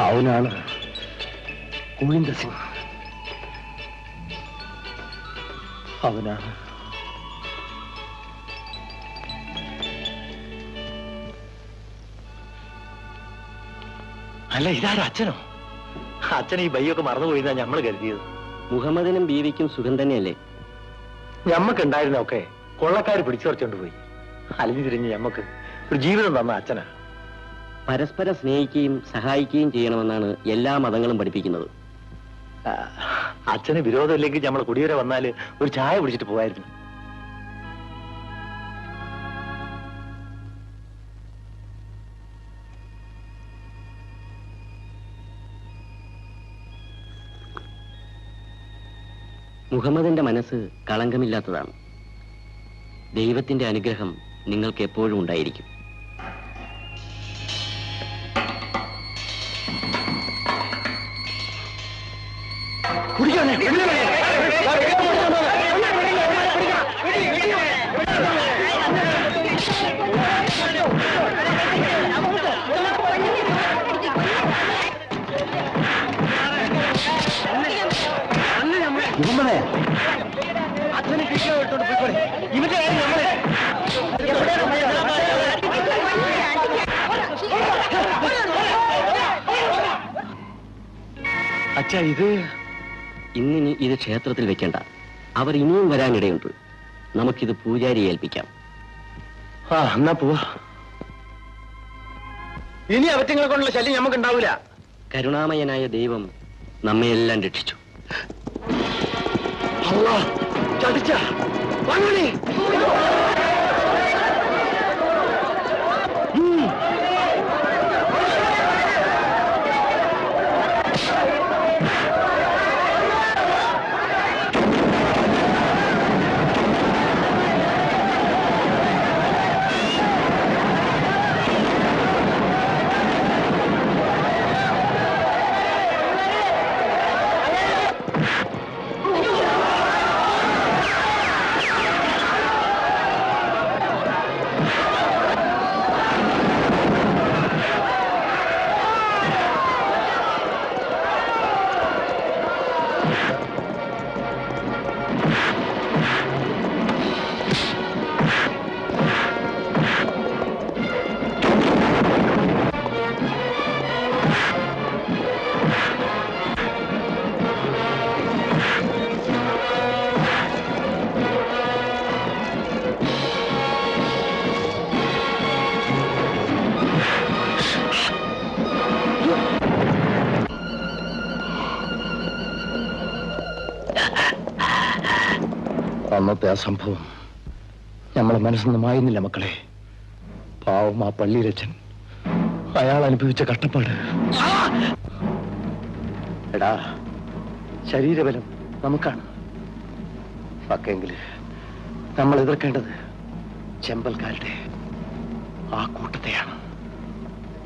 Speaker 2: അവനാണ് ഗോവിന്ദ സിംഗ്. അവനാണ്. അല്ല, ഇതാരും അച്ഛനോ? അച്ഛൻ ഈ ബയ്യൊക്കെ മറന്നുപോയിന്നാ ഞമ്മള് കരുതിയത്.
Speaker 6: മുഹമ്മദിനും ബീവിക്കും സുഖം തന്നെയല്ലേ?
Speaker 2: ഞമ്മക്കുണ്ടായിരുന്നൊക്കെ കൊള്ളക്കാർ പിടിച്ചു പറിച്ചോണ്ട് പോയി. അലിഞ്ഞു തിരിഞ്ഞ് ഞമ്മക്ക് ഒരു ജീവിതം തന്ന അച്ഛനാ.
Speaker 6: പരസ്പരം സ്നേഹിക്കുകയും സഹായിക്കുകയും ചെയ്യണമെന്നാണ് എല്ലാ മതങ്ങളും പഠിപ്പിക്കുന്നത്.
Speaker 2: അച്ഛന് വിരോധമില്ലെങ്കിൽ നമ്മൾ കുടിയേറെ വന്നാല് ഒരു ചായ പിടിച്ചിട്ട് പോവായിരുന്നു.
Speaker 6: മുഹമ്മദിന്റെ മനസ്സ് കളങ്കമില്ലാത്തതാണ്. ദൈവത്തിന്റെ അനുഗ്രഹം നിങ്ങൾക്ക് എപ്പോഴും ഉണ്ടായിരിക്കും.
Speaker 2: മുഹമ്മദേ, അച്ഛനെ എടുത്തോണ്ട് പോയിക്കോളെ. ഇവന്റെ കാര്യം നമ്മളെ അച്ഛാ, ഇത്
Speaker 6: ഇന്നിനി ഇത് ക്ഷേത്രത്തിൽ വെക്കണ്ട. അവർ ഇനിയും വരാനിടയുണ്ട്. നമുക്കിത് പൂജാരിയെ ഏൽപ്പിക്കാം.
Speaker 2: എന്നാ പോവാ. ഇനി അവറ്റങ്ങളെ കൊണ്ടുള്ള ശല്യം നമുക്ക് ഉണ്ടാവില്ല.
Speaker 6: കരുണാമയനായ ദൈവം നമ്മയെല്ലാം രക്ഷിച്ചു.
Speaker 2: ചതിച്ച വാങ്ങണേ. അന്നത്തെ ആ സംഭവം നമ്മളെ മനസ്സിൽ മായുന്നില്ല മക്കളെ. പാവം ആ പള്ളിയിലച്ഛൻ, അയാൾ അനുഭവിച്ച കഷ്ടപ്പാട്. എടാ, ശരീരബലം നമുക്കാണ്. പക്കെങ്കിൽ നമ്മൾ എതിർക്കേണ്ടത് ചെമ്പൽക്കാരുടെ ആ കൂട്ടത്തെയാണ്.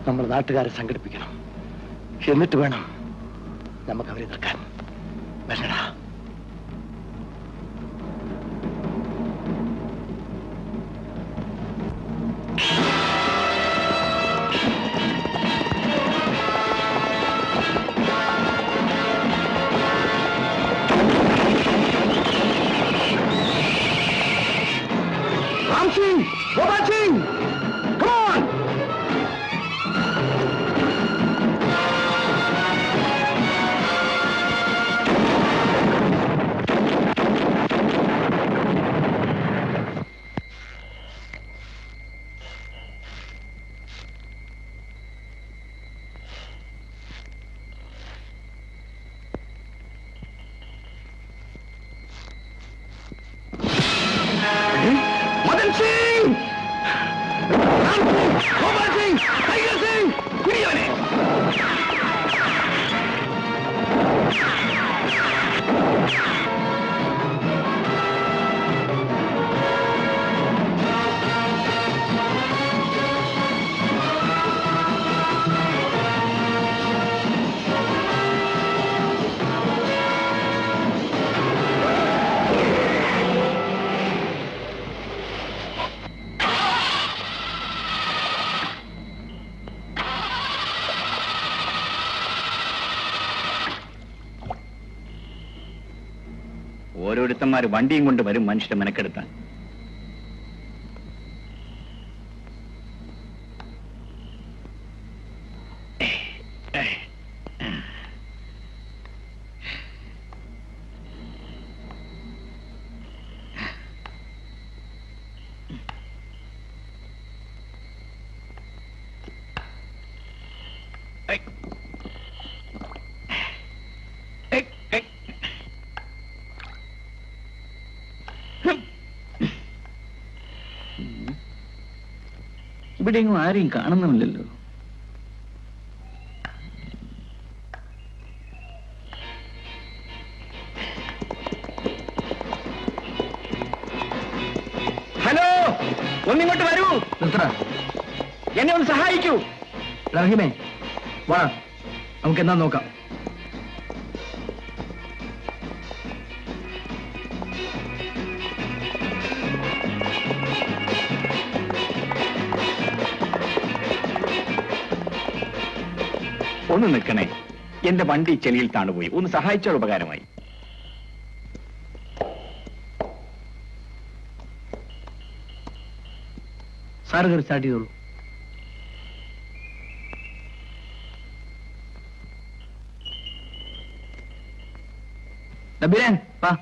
Speaker 2: നമ്മൾ നാട്ടുകാരെ സംഘടിപ്പിക്കണം. എന്നിട്ട് വേണം നമുക്ക് അവരെ എതിർക്കാൻ. വരണടാ. राम सिंह, गोपाल सिंह,
Speaker 5: ഗോപാൽ സിംഗ്, ടൈഗർ സിംഗ്, പിടിയവനെ.
Speaker 6: ഓരോരുത്തന്മാർ വണ്ടിയും കൊണ്ട് വരും മനുഷ്യരെ മെനക്കെടുത്താൻ. ഇവിടെ എങ്ങും ആരെയും കാണുന്നുമില്ലല്ലോ. ഹലോ, ഒന്നിങ്ങോട്ട് വരൂ. എന്നെ ഒന്ന് സഹായിക്കൂ.
Speaker 5: റഹീമേ, വാ, നമുക്ക് എന്നാ നോക്കാം.
Speaker 6: ഒന്ന് നിൽക്കണേ, എന്റെ വണ്ടി ചെളിയിൽ താണുപോയി. ഒന്ന് സഹായിച്ചാൽ ഉപകാരമായി.
Speaker 5: സാറ് കയറി സ്റ്റാർട്ട് ചെയ്തോളൂ. ഡബീരൻ, വാ.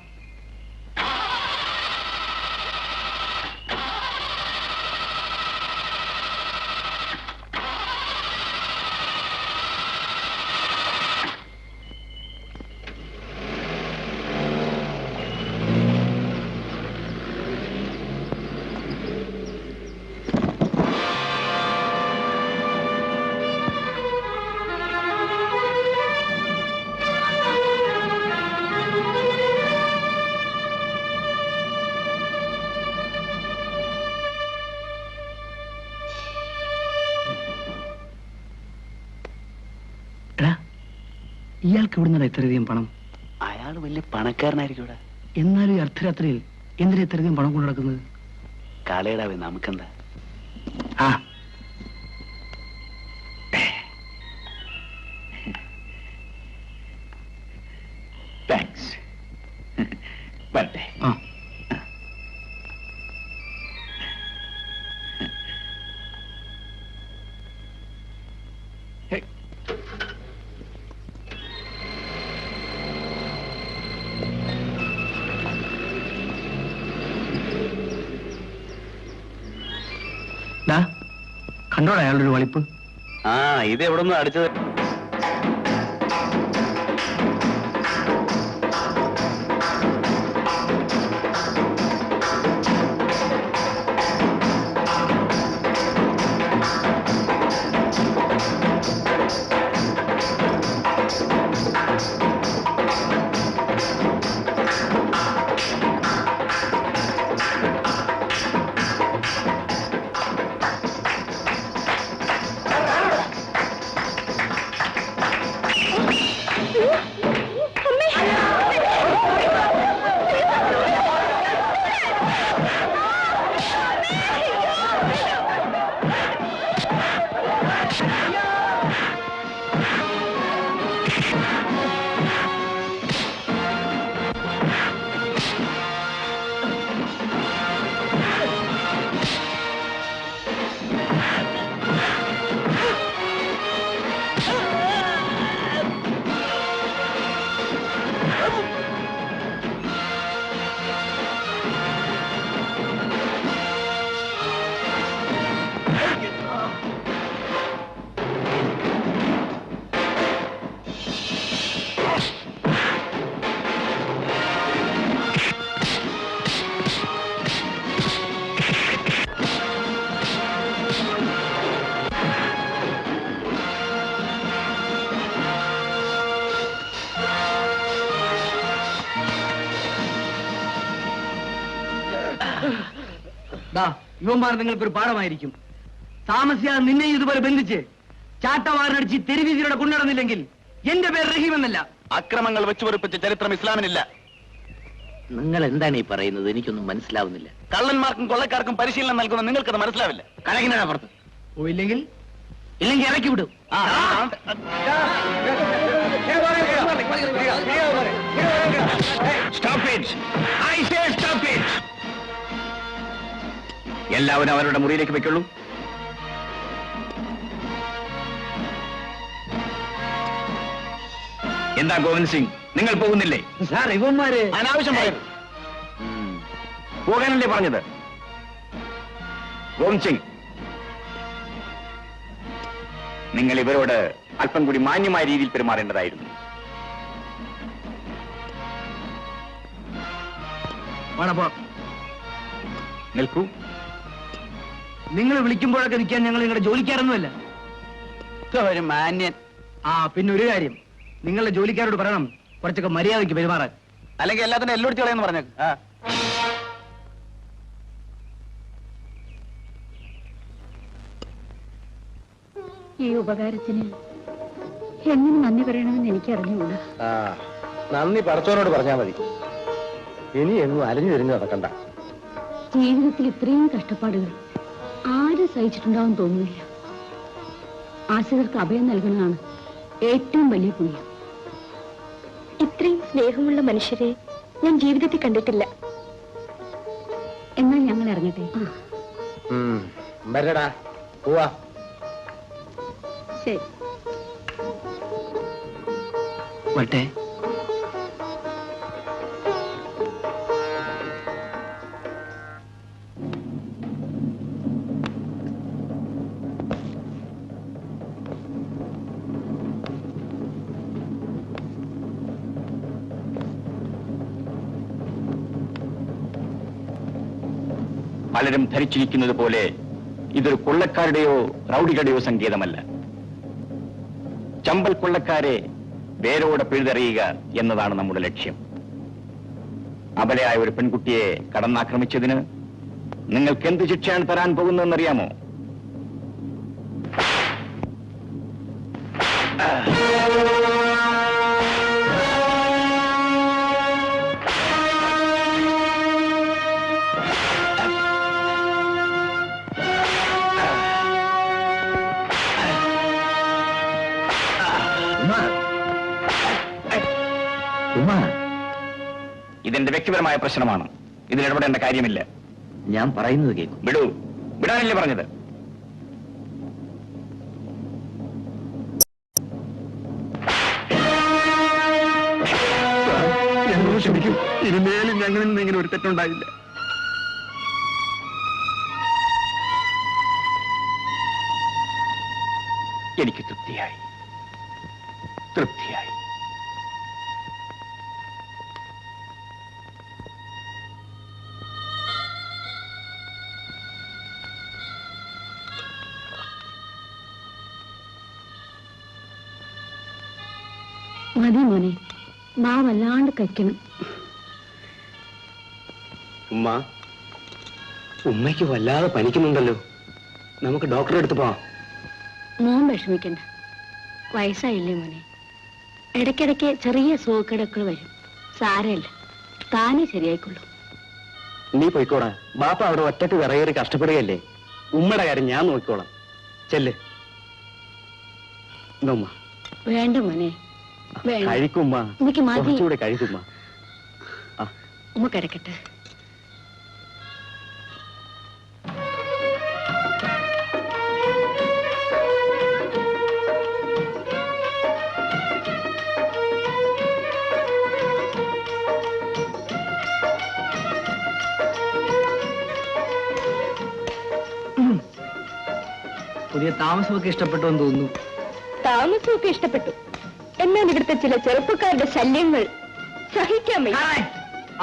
Speaker 5: ഇയാൾക്ക് എവിടുന്നാണ് ഇത്രയധികം പണം?
Speaker 6: അയാൾ വലിയ പണക്കാരനായിരിക്കും ഇവിടെ.
Speaker 5: എന്നാലും ഈ അർദ്ധരാത്രിയിൽ എന്തിനാ ഇത്രയധികം പണം കൊണ്ടു നടക്കുന്നത്?
Speaker 6: കാളയിടാവേ, നമുക്കെന്താ?
Speaker 5: ആ,
Speaker 6: താങ്ക്സ്. വരട്ടെ.
Speaker 5: ആ. കണ്ടോടാ അയാളുടെ ഒരു വളിപ്പ്?
Speaker 6: ഇത് എവിടെ നിന്ന് അടിച്ചത്?
Speaker 2: യുവന്മാർ നിങ്ങൾക്കൊരു പാഠമായിരിക്കും. താമസിയാതെ നിന്നെ ഇതുപോലെ ബന്ധിച്ച് ചാട്ടവാറിനടിച്ച് തെരുവീതിയിലൂടെ കൊണ്ടുനടന്നില്ലെങ്കിൽ എന്റെ പേര് റഹീം എന്നല്ല.
Speaker 5: അക്രമങ്ങൾ വെച്ചുപൊറിപ്പിച്ച ചരിത്രം ഇസ്ലാമിനില്ല.
Speaker 6: നിങ്ങൾ എന്താണ് ഈ പറയുന്നത്? എനിക്കൊന്നും മനസ്സിലാവുന്നില്ല.
Speaker 5: കള്ളന്മാർക്കും കൊള്ളക്കാർക്കും പരിശീലനം നൽകുന്ന നിങ്ങൾക്കത് മനസ്സിലാവില്ല.
Speaker 6: കലകിനാണ് പുറത്ത്.
Speaker 2: ഇല്ലെങ്കിൽ
Speaker 6: ഇറക്കി വിടും.
Speaker 5: എല്ലാവരും അവരുടെ മുറിയിലേക്ക് വെക്കുള്ളൂ. എന്താ ഗോവിന്ദ് സിംഗ്, നിങ്ങൾ പോകുന്നില്ലേ?
Speaker 2: സാർ ഇവന്മാര്
Speaker 5: അനാവശ്യം പറയുന്നു. പോകാനല്ലേ പറഞ്ഞത്? ഗോവിന്ദ് സിംഗ്, നിങ്ങൾ ഇവരോട് അല്പം കൂടി മാന്യമായ രീതിയിൽ പെരുമാറേണ്ടതായിരുന്നു. നിൽക്കൂ.
Speaker 2: നിങ്ങൾ വിളിക്കുമ്പോഴൊക്കെ നിൽക്കാൻ ഞങ്ങൾ നിങ്ങളുടെ ജോലിക്കാരൊന്നുമല്ല.
Speaker 5: ഒരു മാന്യൻ.
Speaker 2: പിന്നെ ഒരു കാര്യം, നിങ്ങളുടെ ജോലിക്കാരോട് പറയണം കുറച്ചൊക്കെ മര്യാദയ്ക്ക് പെരുമാറാൻ.
Speaker 5: അല്ലെങ്കിൽ എല്ലാത്തിനും എല്ലോടിച്ച് കളയെന്ന് പറഞ്ഞേക്ക്.
Speaker 7: ഈ ഉപകാരത്തിന് എങ്ങനെ നന്ദി പറയണമെന്ന് എനിക്ക് അറിഞ്ഞുകൂടാ.
Speaker 2: നന്ദി പടച്ചോനോട് പറഞ്ഞാൽ മതി. ഇനി എങ്ങും അലഞ്ഞു തിരിഞ്ഞു നടക്കണ്ട.
Speaker 7: ജീവിതത്തിൽ ഇത്രയും കഷ്ടപ്പാടുകൾ ആരും സഹിച്ചിട്ടുണ്ടാവും തോന്നുന്നില്ല. ആശ്രിതർക്ക് അഭയം നൽകുന്നതാണ് ഏറ്റവും വലിയ പുണ്യം. ഇത്രയും സ്നേഹമുള്ള മനുഷ്യരെ ഞാൻ ജീവിതത്തിൽ കണ്ടിട്ടില്ല. എന്നാൽ ഞങ്ങൾ ഇറങ്ങട്ടെ.
Speaker 2: വരടാ, പോവാ.
Speaker 7: ശരി.
Speaker 6: വട്ടെ.
Speaker 5: പലരും ധരിച്ചിരിക്കുന്നത് പോലെ ഇതൊരു കൊള്ളക്കാരുടെയോ റൗഡികളുടെയോ സങ്കേതമല്ല. ചമ്പൽ കൊള്ളക്കാരെ വേരോടെ പിഴുതെറിയുക എന്നതാണ് നമ്മുടെ ലക്ഷ്യം. അബലയായ ഒരു പെൺകുട്ടിയെ കടന്നാക്രമിച്ചതിന് നിങ്ങൾക്ക് എന്ത് ശിക്ഷയാണ് തരാൻ പോകുന്നതെന്നറിയാമോ? ഇതെന്റെ വ്യക്തിപരമായ പ്രശ്നമാണ്. ഇതിൽ ഇടപെടേണ്ട കാര്യമില്ല.
Speaker 6: ഞാൻ പറയുന്നത് കേൾക്കും.
Speaker 5: വിടൂ. വിടാനല്ലേ പറഞ്ഞത്?
Speaker 2: ഞങ്ങൾ ക്ഷമിക്കും. ഇനിമേലും ഞങ്ങളിൽ നിന്ന് ഇങ്ങനെ ഒരു തെറ്റുണ്ടായില്ല.
Speaker 5: എനിക്ക് തൃപ്തിയായി. തൃപ്തിയായി.
Speaker 7: മതി മോനെ, മാ വല്ലാണ്ട് കഴിക്കണം.
Speaker 2: ഉമ്മയ്ക്ക് വല്ലാതെ പനിക്കുന്നുണ്ടല്ലോ. നമുക്ക് ഡോക്ടറെ അടുത്ത് പോവാം.
Speaker 7: മോൻ വിഷമിക്കണ്ട. വയസ്സായില്ലേ മോനെ. ഇടയ്ക്കിടയ്ക്ക് ചെറിയ സുഖക്കേടുകൾ വരും. സാരമില്ല, താനേ ശരിയായിക്കൊള്ളൂ.
Speaker 2: നീ പോയിക്കോടാ. ബാപ്പ അവിടെ ഒറ്റക്ക് വിറയേറി കഷ്ടപ്പെടുകയല്ലേ. ഉമ്മയുടെ കാര്യം ഞാൻ നോക്കിക്കോളാം. ചെല്ല്.
Speaker 7: വേണ്ട മോനെ,
Speaker 2: കഴിക്കുമ്മ.
Speaker 7: എനിക്ക് മതി.
Speaker 2: കുറച്ചുകൂടെ കഴിക്കുമ്മ.
Speaker 7: ഉമ്മ കിടക്കട്ടെ.
Speaker 2: പുതിയ താമസമൊക്കെ ഇഷ്ടപ്പെട്ടു എന്ന് തോന്നുന്നു.
Speaker 7: താമസമൊക്കെ ഇഷ്ടപ്പെട്ടു. എന്നാൽ ഇവിടുത്തെ ചില ചെറുപ്പക്കാരുടെ ശല്യങ്ങൾ സഹിക്കാൻ വയ്യ.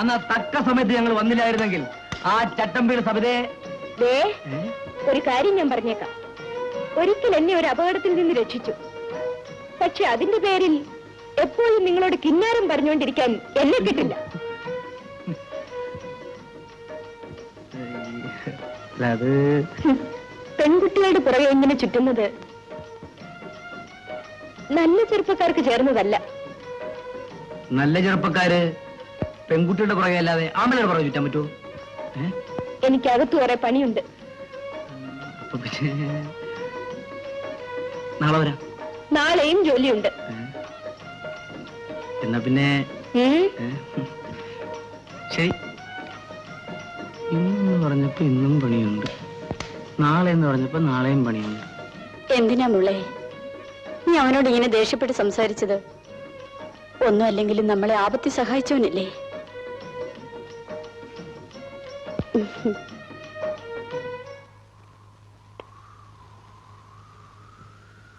Speaker 2: അന്ന് തക്ക സമയത്ത് ഞങ്ങൾ വന്നില്ലായിരുന്നെങ്കിൽ ആ ചട്ടമ്പിയുടെ സഭയെ.
Speaker 7: ഒരു കാര്യം ഞാൻ പറഞ്ഞേക്കാം. ഒരിക്കൽ എന്നെ ഒരു അപകടത്തിൽ നിന്ന് രക്ഷിച്ചു. പക്ഷെ അതിന്റെ പേരിൽ എപ്പോഴും നിങ്ങളോട് കിന്നാരം പറഞ്ഞുകൊണ്ടിരിക്കാൻ എന്നെ കിട്ടില്ല.
Speaker 2: അത്
Speaker 7: പെൺകുട്ടികളുടെ പുറകെ ഇങ്ങനെ ചുറ്റുന്നത് നല്ല ചെറുപ്പക്കാർക്ക് ചേർന്നതല്ല.
Speaker 2: നല്ല ചെറുപ്പക്കാര് പെൺകുട്ടിയുടെ പുറകെ അല്ലാതെ ആമ്പലയുടെ പുറകെ ചുറ്റാൻ പറ്റുമോ?
Speaker 7: എനിക്കകത്ത് കുറെ പണിയുണ്ട്.
Speaker 2: അപ്പൊ പിന്നെ നാളെ വരാം.
Speaker 7: നാളെയും ജോലിയുണ്ട്.
Speaker 2: എന്നാ പിന്നെ ശരി. ഇന്ന് പറഞ്ഞപ്പോ ഇന്നും പണിയുണ്ട്, നാളെ എന്ന് പറഞ്ഞപ്പോ നാളെയും പണിയുണ്ട്.
Speaker 7: എന്തിനാ മുള്ളേ നീ അവനോട് ഇങ്ങനെ ദേഷ്യപ്പെട്ട് സംസാരിച്ചത്? ഒന്നും അല്ലെങ്കിലും നമ്മളെ ആപത്തി സഹായിച്ചവനല്ലേ?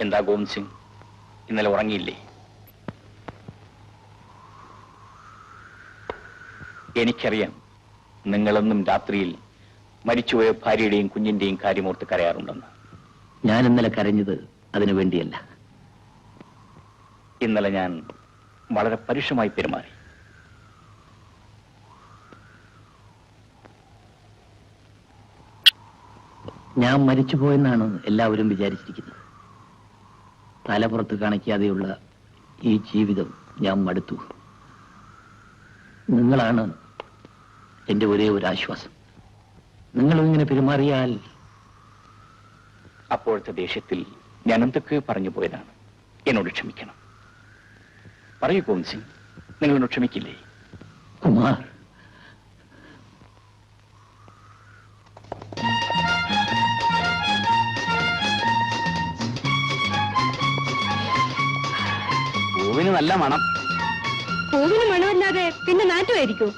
Speaker 5: എന്താ ഗോവിന്ദ് സിംഗ്, ഇന്നലെ ഉറങ്ങിയില്ലേ? എനിക്കറിയാം നിങ്ങളെന്നും രാത്രിയിൽ മരിച്ചുപോയ ഭാര്യയുടെയും കുഞ്ഞിന്റെയും കാര്യമോർത്ത് കരയാറുണ്ടെന്ന്.
Speaker 6: ഞാൻ ഇന്നലെ കരഞ്ഞത് അതിനു വേണ്ടിയല്ല.
Speaker 5: ഇന്നലെ ഞാൻ വളരെ പരുഷമായി പെരുമാറി.
Speaker 6: ഞാൻ മരിച്ചുപോയെന്നാണ് എല്ലാവരും വിചാരിച്ചിരിക്കുന്നത്. തലപ്പുറത്ത് കാണിക്കാതെയുള്ള ഈ ജീവിതം ഞാൻ മടുത്തു. നിങ്ങളാണ് എന്റെ ഒരേ ഒരു ആശ്വാസം. നിങ്ങളും ഇങ്ങനെ പെരുമാറിയാൽ...
Speaker 5: അപ്പോഴത്തെ ദേഷ്യത്തിൽ ഞാൻ എന്തൊക്കെ പറഞ്ഞു പോയതാണ്. എന്നോട് ക്ഷമിക്കണം. പറയൂ ഗോവിന്ദ് സിംഗ്, നിങ്ങളോട് ക്ഷമിക്കില്ലേ?
Speaker 6: കുമാർ,
Speaker 5: പൂവിന് നല്ല മണം.
Speaker 7: പൂവിന് മണമല്ലാതെ പിന്നെ നാറ്റുമായിരിക്കൂ.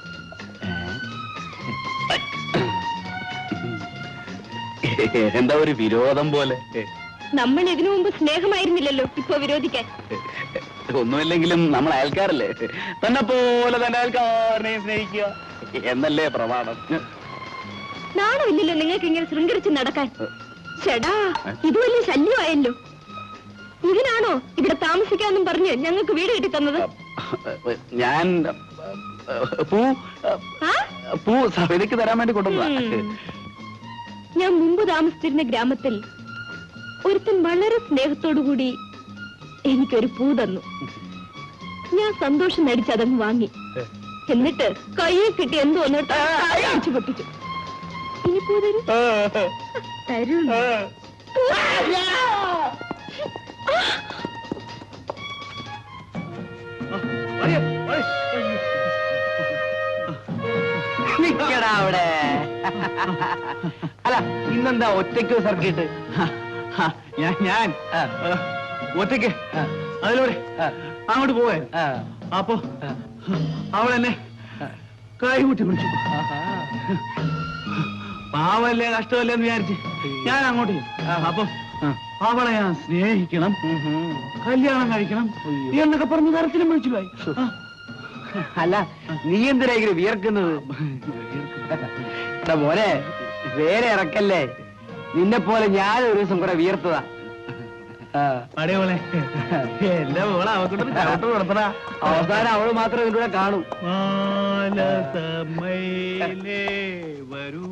Speaker 5: എന്താ ഒരു വിരോധം പോലെ?
Speaker 7: നമ്മൾ ഇതിനു മുമ്പ് സ്നേഹമായിരുന്നില്ലല്ലോ ഇപ്പൊ വിരോധിക്കാൻ.
Speaker 5: ഒന്നുമില്ലെങ്കിലും നമ്മൾ അയൽക്കാരല്ലേ. തന്നെ പോലെ തന്നെ അയൽക്കാരനെയും സ്നേഹിക്കുക എന്നല്ലേ പ്രമാണം.
Speaker 7: നാണമില്ലല്ലോ നിങ്ങൾക്ക് ഇങ്ങനെ ശൃംഗരിച്ച് നടക്കാൻ. ചേടാ, ഇത് വലിയ ശല്യമായല്ലോ. ഇതിനാണോ ഇവിടെ താമസിക്കാന്നും പറഞ്ഞ് ഞങ്ങൾക്ക് വീട് കെട്ടി തന്നത്?
Speaker 5: ഞാൻ പൂ സവിതയ്ക്ക് തരാൻ വേണ്ടി കൊണ്ടുവന്നതാ.
Speaker 7: ഞാൻ മുമ്പ് താമസിച്ചിരുന്ന ഗ്രാമത്തിൽ ഒരുത്തൻ വളരെ സ്നേഹത്തോടുകൂടി എനിക്കൊരു പൂ തന്നു. ഞാൻ സന്തോഷം നടിച്ച് അതങ്ങ് വാങ്ങി. എന്നിട്ട് കയ്യിൽ കിട്ടി എന്തോ അടിച്ചു പൊട്ടിച്ചു. ഇനി പൂ തരൂ. തരൂ.
Speaker 2: നിക്കടാ അവിടെ. അല്ല, ഇന്നെന്താ ഒറ്റയ്ക്ക് സർക്കിട്ട്? ഞാൻ ഒറ്റയ്ക്ക് അതിലൂടെ അങ്ങോട്ട് പോവേ. അപ്പൊ അവളെന്നെ കൈകൂട്ടി പിടിച്ചു. പാവല്ലേ, കഷ്ടമല്ലേ എന്ന് വിചാരിച്ച് ഞാൻ അങ്ങോട്ട്. അപ്പൊ അവളെ ഞാൻ സ്നേഹിക്കണം, കല്യാണം കഴിക്കണം എന്നൊക്കെ പറഞ്ഞ് തരത്തിലും വിളിച്ചു പോയി. അല്ല, നീ എന്തിനാ വിയർക്കുന്നത്? മോനെ, വേറെ ഇറക്കല്ലേ. നിന്നെ പോലെ ഞാൻ ഒരു ദിവസം കൂടെ വിയർത്തതാ. എന്റെ മോളെ അവക്കൊണ്ടൊരു ചവിട്ട് നടത്തണ. അവസാനം അവള് മാത്രം ഇതിലൂടെ കാണും. വരൂ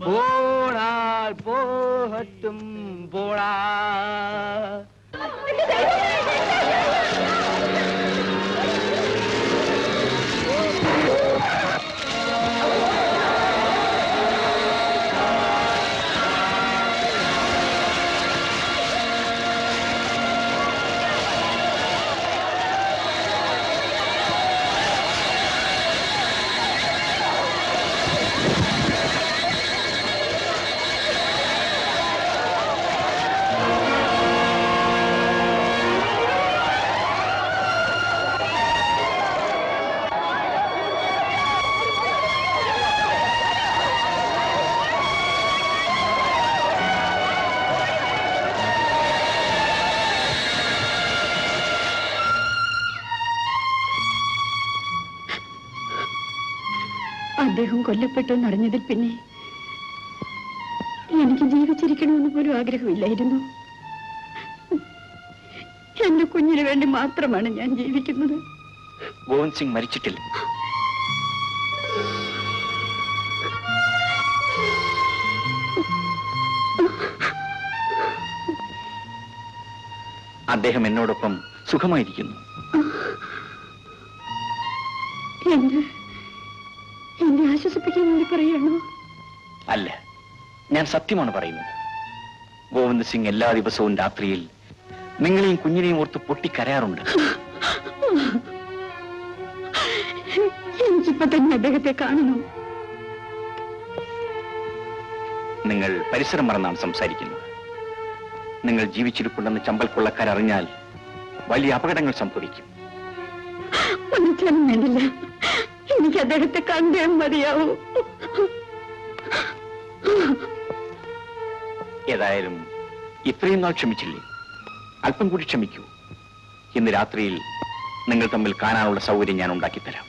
Speaker 2: പോണാൽ പോഹട്ടും പോണാ.
Speaker 7: അദ്ദേഹം കൊല്ലപ്പെട്ടു എന്നറിഞ്ഞതിൽ പിന്നെ എനിക്ക് ജീവിച്ചിരിക്കണമെന്ന് പോലും ആഗ്രഹമില്ലായിരുന്നു. എന്റെ കുഞ്ഞിന് വേണ്ടി മാത്രമാണ് ഞാൻ ജീവിക്കുന്നത്.
Speaker 5: ഗോവിന്ദ് സിംഗ് മരിച്ചിട്ടില്ല. അദ്ദേഹം എന്നോടൊപ്പം സുഖമായിരിക്കുന്നു.
Speaker 7: എന്നെ ആശ്വസിപ്പിക്കാൻ വേണ്ടി പറയാണോ?
Speaker 5: അല്ല, ഞാൻ സത്യമാണ് പറയുന്നത്. ഗോവിന്ദ് സിംഗ് എല്ലാ ദിവസവും രാത്രിയിൽ നിങ്ങളെയും കുഞ്ഞിനെയും ഓർത്ത് പൊട്ടിക്കരയാറുണ്ട്.
Speaker 7: എനിക്കിപ്പോ തന്നെ അദ്ദേഹത്തെ കാണണം.
Speaker 5: നിങ്ങൾ പരിസരം മറന്നാണ് സംസാരിക്കുന്നത്. നിങ്ങൾ ജീവിച്ചിരിപ്പുണ്ടെന്ന് ചമ്പൽ കൊള്ളക്കാർ അറിഞ്ഞാൽ വലിയ അപകടങ്ങൾ സംഭവിക്കും.
Speaker 7: ഒന്നിച്ചാലും വേണ്ടില്ല, എനിക്ക് അദ്ദേഹത്തെ കണ്ടേ മതിയാവൂ.
Speaker 5: ഏതായാലും ഇത്രയും നാൾ ക്ഷമിച്ചില്ലേ? അല്പം കൂടി ക്ഷമിക്കൂ. ഇന്ന് രാത്രിയിൽ നിങ്ങൾ തമ്മിൽ കാണാനുള്ള സൗകര്യം ഞാൻ ഉണ്ടാക്കിത്തരാം.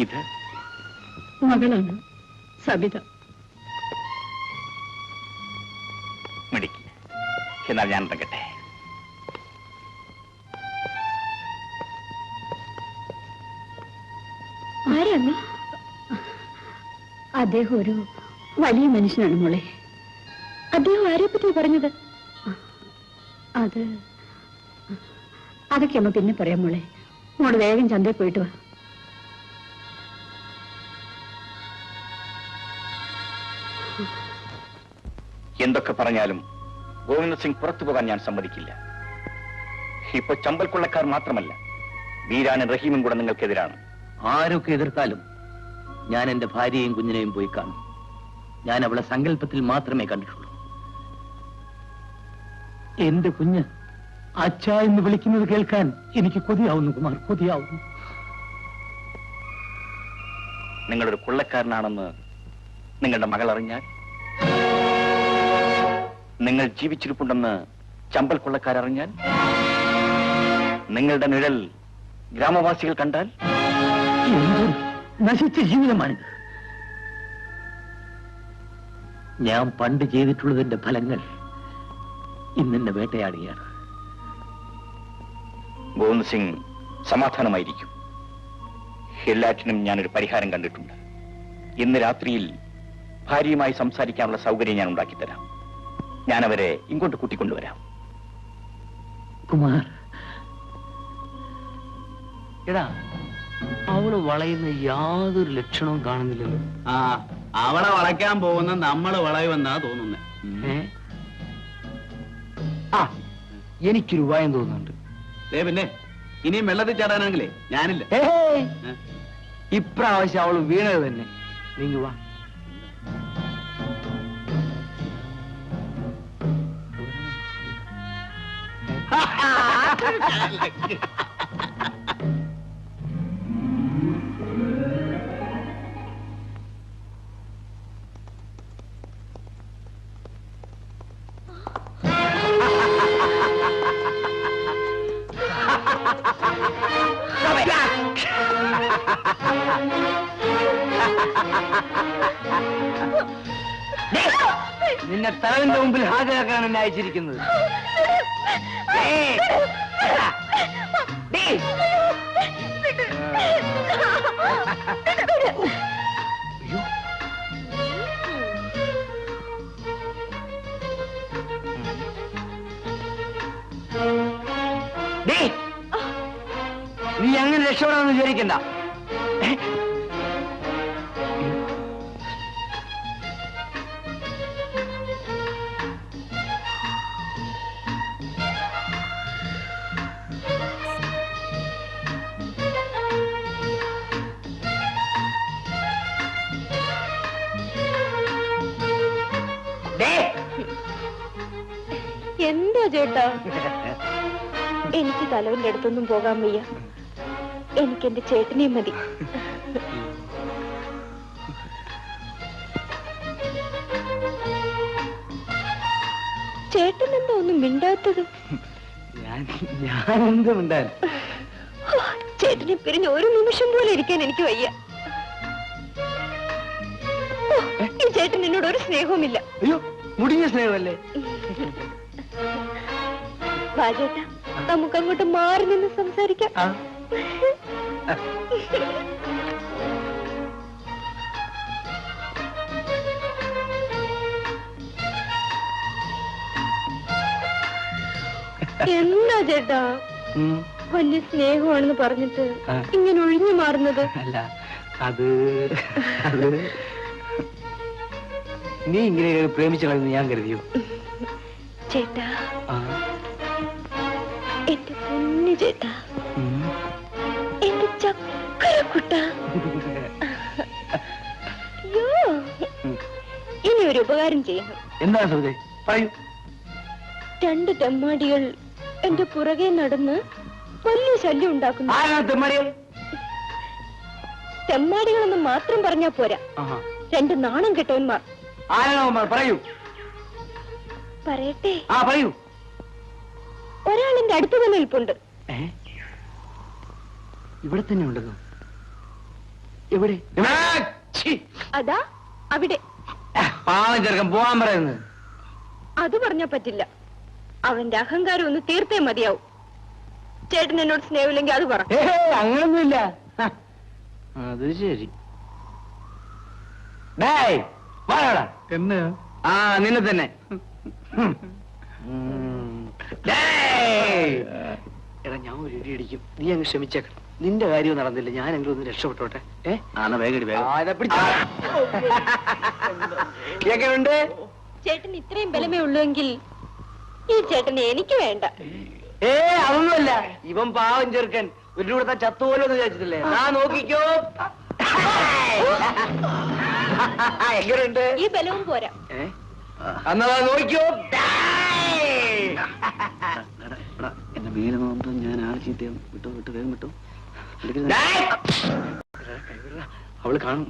Speaker 5: ഇത്
Speaker 7: മകളാണ് സബിത.
Speaker 5: മിടുക്കി. എന്നാൽ ഞാൻ ഇറങ്ങട്ടെ.
Speaker 7: ആരാണ്? അദ്ദേഹം ഒരു വലിയ മനുഷ്യനാണ് മോളെ. അദ്ദേഹം ആരെ പറ്റി പറഞ്ഞത്? അതൊക്കെ അമ്മ പിന്നെ പറയാം മോളെ. മോള് വേഗം ചന്തയിൽ പോയിട്ട് വാ.
Speaker 5: എന്തൊക്കെ പറഞ്ഞാലും ഗോവിന്ദ് സിംഗ് പുറത്തു പോകാൻ ഞാൻ സമ്മതിക്കില്ല. ഇപ്പൊ ചമ്പൽ കൊള്ളക്കാർ മാത്രമല്ല, വീരാനും റഹീമും കൂടെ നിങ്ങൾക്കെതിരാണ്.
Speaker 6: ആരൊക്കെ എതിർത്താലും ഞാൻ എന്റെ ഭാര്യയെയും കുഞ്ഞിനെയും പോയി കാണും. ഞാൻ അവളെ സങ്കല്പത്തിൽ മാത്രമേ കണ്ടിട്ടുള്ളൂ. എന്റെ കുഞ്ഞ് അച്ഛ എന്ന് വിളിക്കുന്നത് കേൾക്കാൻ എനിക്ക് കൊതിയാവുന്നു കുമാർ, കൊതിയാവുന്നു.
Speaker 5: നിങ്ങളൊരു കൊള്ളക്കാരനാണെന്ന് നിങ്ങളുടെ മകൾ അറിഞ്ഞാൽ, നിങ്ങൾ ജീവിച്ചിരിപ്പുണ്ടെന്ന് ചമ്പൽ കൊള്ളക്കാരറിഞ്ഞാൽ, നിങ്ങളുടെ നിഴൽ ഗ്രാമവാസികൾ കണ്ടാൽ,
Speaker 6: നശിച്ച ജീവിതമാണിത്. ഞാൻ പണ്ട് ചെയ്തിട്ടുള്ളതിന്റെ ഫലങ്ങൾ ഇന്നെന്നെ വേട്ടയാടുകയാണ്.
Speaker 5: ഗോവിന്ദ് സിംഗ് സമാധാനമായിരിക്കും. എല്ലാറ്റിനും ഞാനൊരു പരിഹാരം കണ്ടിട്ടുണ്ട്. ഇന്ന് രാത്രിയിൽ ഭാര്യയുമായി സംസാരിക്കാനുള്ള സൗകര്യം ഞാൻ ഉണ്ടാക്കിത്തരാം. ഞാൻ അവരെ ഇങ്ങോട്ട് കൂട്ടിക്കൊണ്ടുവരാം.
Speaker 6: കുമാർ,
Speaker 3: എടാ, അവള് വളയുന്ന യാതൊരു ലക്ഷണവും കാണുന്നില്ലല്ലോ.
Speaker 2: അവളെ വളയ്ക്കാൻ പോകുന്ന നമ്മള് വളയുമെന്നാ തോന്നുന്നേ.
Speaker 3: എനിക്കൊരു ഉപായം തോന്നുന്നുണ്ട്.
Speaker 2: പിന്നെ ഇനിയും വെള്ളത്തിൽ ചാടാനാണെങ്കിലേ ഞാനില്ല.
Speaker 3: ഇപ്രാവശ്യം അവള് വീണത് തന്നെ. നീങ്ങി വാ. നിന്നെ തലവിന്റെ മുമ്പിൽ ഹാജരാക്കാൻ എന്നെ അയച്ചിരിക്കുന്നത്. നീ അങ്ങനെ രക്ഷപ്പെടാമെന്ന് വിചാരിക്കണ്ട.
Speaker 7: എന്താ ചേട്ടാ? എനിക്ക് തലവന്റെ അടുത്തൊന്നും പോകാൻ വയ്യ. എനിക്ക് എന്റെ ചേട്ടനെ മതി. ചേട്ടൻ എന്താ ഒന്നും മിണ്ടാത്തത്?
Speaker 3: ഞാൻ എന്ത് മിണ്ടാൻ?
Speaker 7: ചേട്ടനെ പിരിഞ്ഞ് ഒരു നിമിഷം പോലെ ഇരിക്കാൻ എനിക്ക് വയ്യ. ഈ ചേട്ടൻ എന്നോട് ഒരു സ്നേഹവുമില്ല.
Speaker 3: അയ്യോ, മുടിഞ്ഞ സ്നേഹമല്ലേ?
Speaker 7: വാ ചേട്ടാ, നമുക്ക് അങ്ങോട്ട് മാറി നിന്ന് സംസാരിക്കാം. എന്താ ചേട്ടാ വലിയ സ്നേഹമാണെന്ന് പറഞ്ഞിട്ട് ഇങ്ങനെ ഒഴിഞ്ഞു മാറുന്നത്?
Speaker 2: അല്ല അത് നീ ഇങ്ങനെ പ്രേമിച്ചു കളയുന്നു ഞാൻ കരുതിയോ?
Speaker 7: ചേട്ടാ, എന്റെ പൊന്നു ചേട്ടാ, എന്റെ ചക്കരക്കുട്ട. അയ്യോ, ഇനി ഒരു ഉപകാരം ചെയ്യുന്നു.
Speaker 2: എന്താണ് സുഹൃത്തെ പറയൂ.
Speaker 7: 2 തെമ്മാടികൾ എന്റെ പുറകെ നടന്ന് വലിയ ശല്യം ഉണ്ടാക്കുന്നു. തെമ്മാടികളെന്ന് മാത്രം പറഞ്ഞാ പോരാ, 2 നാണം കെട്ടവന്മാർ.
Speaker 2: പറയൂ.
Speaker 7: പറയട്ടെ?
Speaker 2: പറയൂ.
Speaker 7: ഒരാൾ എന്റെ അടുത്ത് തന്നെ നിൽപ്പുണ്ട്.
Speaker 2: ഇവിടെ തന്നെ ഉണ്ടെന്നോ? എവിടെ?
Speaker 7: അതാ അവിടെ.
Speaker 2: ചെറുക്കൻ പോവാൻ പറയുന്നത്.
Speaker 7: അത് പറഞ്ഞാ പറ്റില്ല. അവന്റെ അഹങ്കാരം ഒന്ന് തീർത്തേ മതിയാവും. ചേട്ടൻ എന്നോട് സ്നേഹമില്ലെങ്കിൽ അത് പറ.
Speaker 2: അങ്ങനൊന്നുമില്ല. അത് ശരി. എന്ന് നിന്നെ തന്നെ. എടാ, ഞാൻ ഒരു ഇടി അടിക്കും, നീ അങ്ങ് ക്ഷമിച്ചേക്കണം. നിന്റെ കാര്യം നടന്നില്ല, ഞാൻ എങ്കിലും ഒന്ന് രക്ഷപ്പെട്ടോട്ടെ. എങ്ങനെയുണ്ട്?
Speaker 7: ചേട്ടൻ ഇത്രയും ബലമേ ഉള്ളൂവെങ്കിൽ ഈ ചേട്ടനെ എനിക്ക് വേണ്ട.
Speaker 2: അതൊന്നുമല്ല, ഇവൻ പാവം ചെറുക്കൻ ഒരു കൂടെ ചത്തുപോലും എന്ന് വിചാരിച്ചിട്ടില്ലേ? നോക്കിക്കോ. എങ്ങനെയുണ്ട്?
Speaker 7: ഈ ബലവും പോരാ.
Speaker 2: എന്നാ നോക്കിക്കോ.
Speaker 6: എന്നെ വീണെന്ന് ഞാൻ ആള് ചീത്തയാണ്. വിട്ടോ വിട്ടോ, വേഗം വിട്ടോ.
Speaker 2: അവള് കാണും.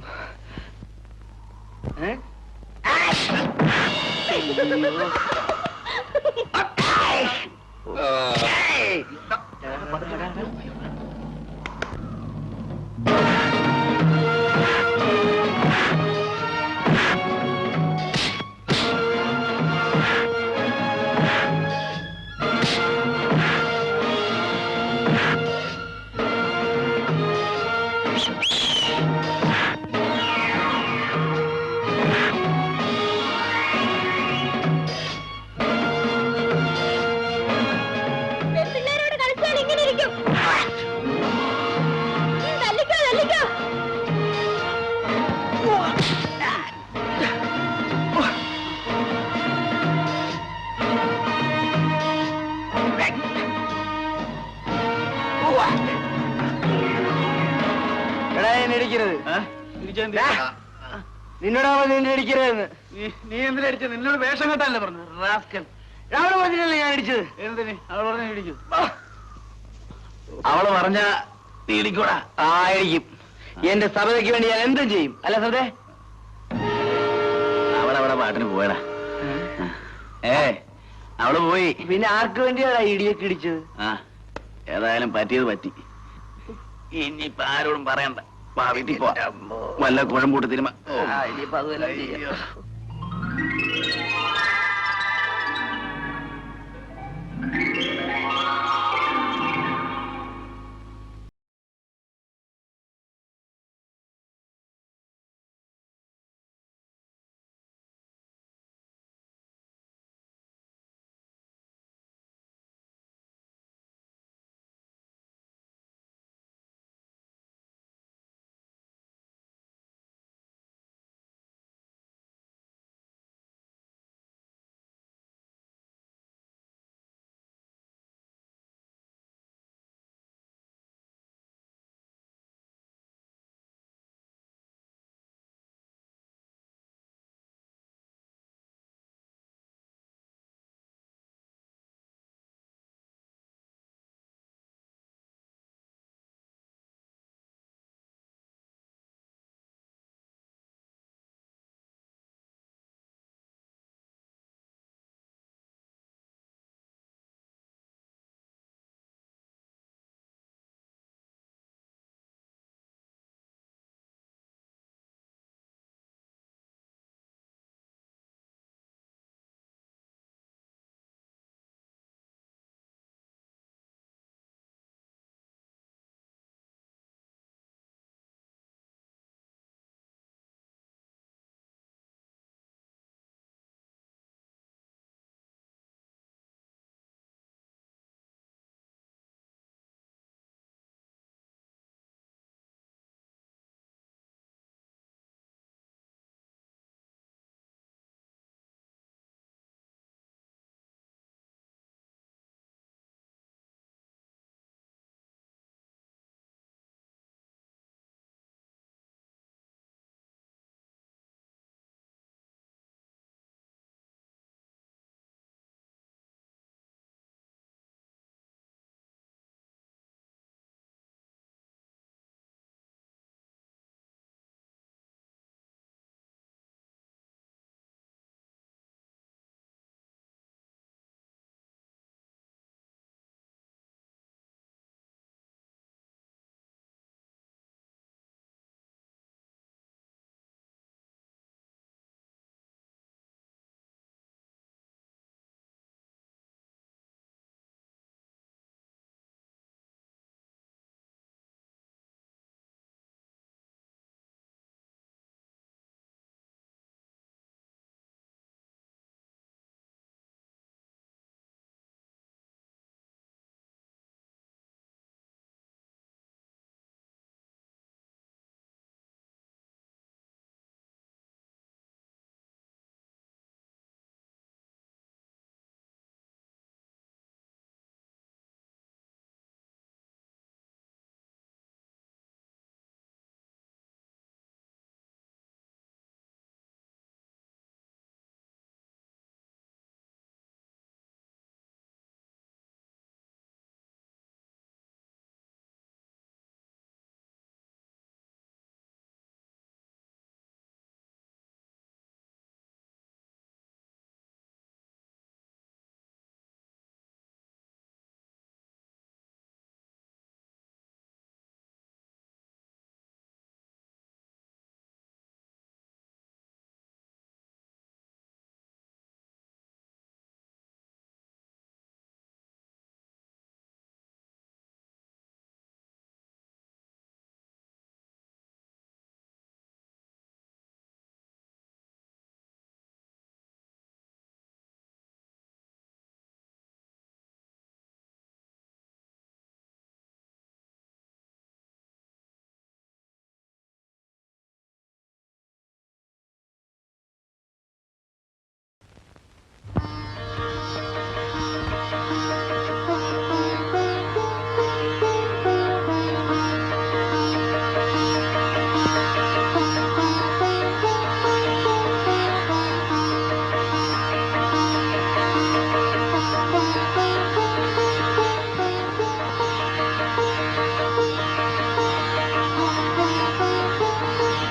Speaker 7: പെൺപിള്ളേരോട് കളിച്ചാൽ ഇങ്ങനെ ഇരിക്കും. തല്ലിക്കോ തല്ലിക്കോ.
Speaker 2: എടാ, എന്നെ ഇടിക്കരുത്. നിന്നോടാ നിന്നെ ഇടിക്കരുതെന്ന്. നീ എന്തിനാ അടിച്ചത്? നിന്നോട് വേഷം കേട്ടല്ലേ പറഞ്ഞു റാസ്കൽ. അവള് പറഞ്ഞില്ലല്ലേ ഞാൻ അടിച്ചത്. എന്തിന്? അവള് പറഞ്ഞ ഇടിക്കും. അവള് പറഞ്ഞ നീ ഇടിക്കൂടാ. ഇടിക്കും. എന്റെ സഭതയ്ക്ക് വേണ്ടി ഞാൻ എന്തും ചെയ്യും. അല്ല സഭേ?
Speaker 6: അവളവിടെ പാട്ടിന് പോയടാ. അവള് പോയി.
Speaker 2: പിന്നെ ആർക്ക് വേണ്ടിയാടാ ഇടിയൊക്കെ ഇടിച്ചത്?
Speaker 6: ഏതായാലും പറ്റിയത് പറ്റി. ഇനിയിപ്പോ ആരോടും പറയണ്ട. വീട്ടിൽ പോ. വല്ല കുഴമ്പൂട്ട് തിരുമ.
Speaker 2: ഇനിയിപ്പോ അതുമെല്ലാം ചെയ്യാം.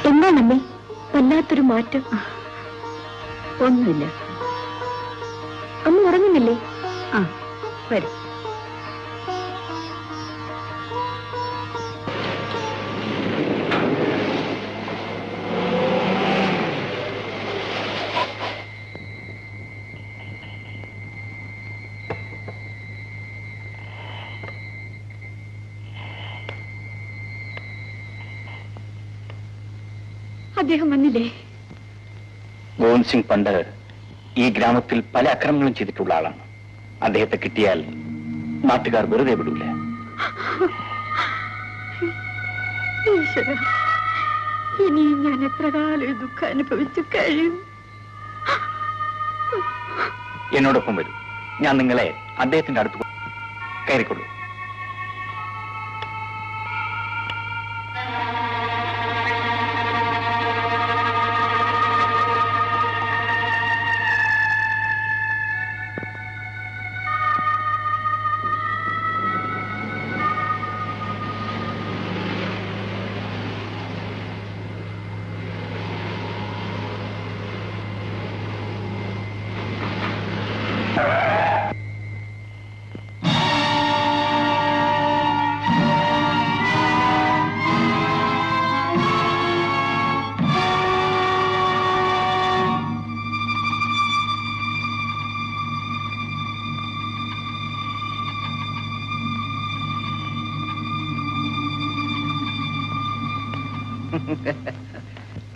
Speaker 7: എന്താണമ്മേ വല്ലാത്തൊരു മാറ്റം?
Speaker 9: ഒന്നുമില്ല.
Speaker 7: അമ്മ ഉറങ്ങുന്നില്ലേ?
Speaker 9: ആ വരും.
Speaker 7: അദ്ദേഹം വന്നില്ലേ?
Speaker 5: ഗോവിന്ദ് സിംഗ് പണ്ട് ഈ ഗ്രാമത്തിൽ പല അക്രമങ്ങളും ചെയ്തിട്ടുള്ള ആളാണ്. അദ്ദേഹത്തെ കിട്ടിയാൽ നാട്ടുകാർ വെറുതെ വിടൂല.
Speaker 7: ഈശ്വര, ഇനിയും ഞാൻ എത്ര കാലം ദുഃഖം അനുഭവിച്ചു കഴിയും?
Speaker 5: എന്നോടൊപ്പം വരൂ. ഞാൻ നിങ്ങളെ അദ്ദേഹത്തിന്റെ അടുത്ത് കയറിക്കൊള്ളൂ.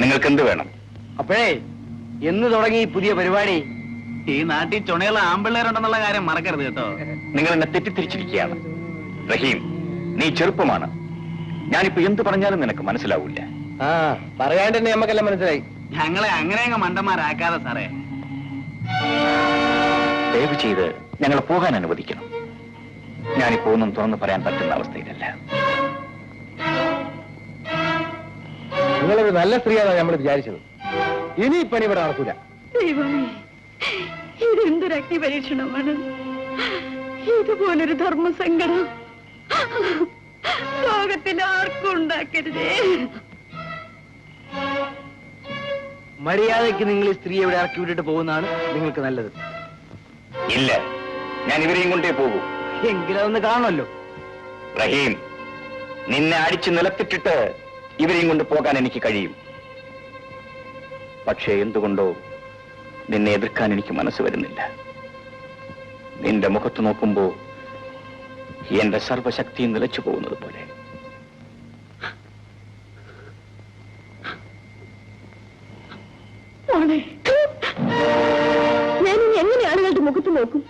Speaker 5: നിങ്ങൾക്ക് എന്ത് വേണം?
Speaker 2: അപ്പോഴേ എന്ന് തുടങ്ങി ഈ പുതിയ പരിപാടി?
Speaker 6: ഈ നാട്ടിൽ ചുണയുള്ള ആമ്പിള്ളേരുണ്ടെന്നുള്ള കാര്യം മറക്കരുത് കേട്ടോ.
Speaker 5: നിങ്ങൾ എന്നെ തെറ്റിദ്ധരിച്ചിരിക്കുകയാണ്. റഹീം, നീ ചെറുപ്പമാണ്. ഞാനിപ്പോ എന്ത് പറഞ്ഞാലും നിനക്ക് മനസ്സിലാവില്ല.
Speaker 2: ആ പറയാണ്ട് തന്നെ നമുക്കെല്ലാം മനസ്സിലായി.
Speaker 6: ഞങ്ങളെ അങ്ങനെയങ്ങ് മണ്ടന്മാരാക്കാതെ സാറേ.
Speaker 5: ദയവ് ചെയ്ത് ഞങ്ങളെ പോകാൻ അനുവദിക്കണം. ഞാനിപ്പോ ഒന്നും തുറന്നു പറയാൻ പറ്റുന്ന അവസ്ഥയിലല്ല.
Speaker 2: നിങ്ങളൊരു നല്ല സ്ത്രീയാണ് നമ്മൾ വിചാരിച്ചത്. ഇനി പണി ഇവിടെ നടക്കൂല.
Speaker 7: ദൈവമേ, ഇതെന്തൊരു അഗ്നി പരീക്ഷണമാണ്! ഇതുപോലൊരു ധർമ്മസങ്കടം ലോകത്തിൽ ആർക്കും ഉണ്ടാക്കരുതേ.
Speaker 2: മര്യാദയ്ക്ക് നിങ്ങൾ ഈ സ്ത്രീയെ ഇവിടെ ഇറക്കി വിട്ടിട്ട് പോകുന്നതാണ് നിങ്ങൾക്ക് നല്ലത്.
Speaker 5: ഇല്ല, ഞാൻ ഇവരെയും കൊണ്ടേ പോകൂ.
Speaker 2: എങ്കിലും ഒന്ന് കാണുമല്ലോ.
Speaker 5: റഹീം, നിന്നെ അടിച്ചു നിലത്തിട്ടിട്ട് ഇവരെയും കൊണ്ട് പോകാൻ എനിക്ക് കഴിയും. പക്ഷേ എന്തുകൊണ്ടോ നിന്നെ എതിർക്കാൻ എനിക്ക് മനസ്സ് വരുന്നില്ല. നിന്റെ മുഖത്ത് നോക്കുമ്പോ എന്റെ സർവശക്തിയും നിലച്ചു പോകുന്നത് പോലെ.
Speaker 7: ഞാനിനി എങ്ങനെ ആളുകളുടെ മുഖത്ത് നോക്കും?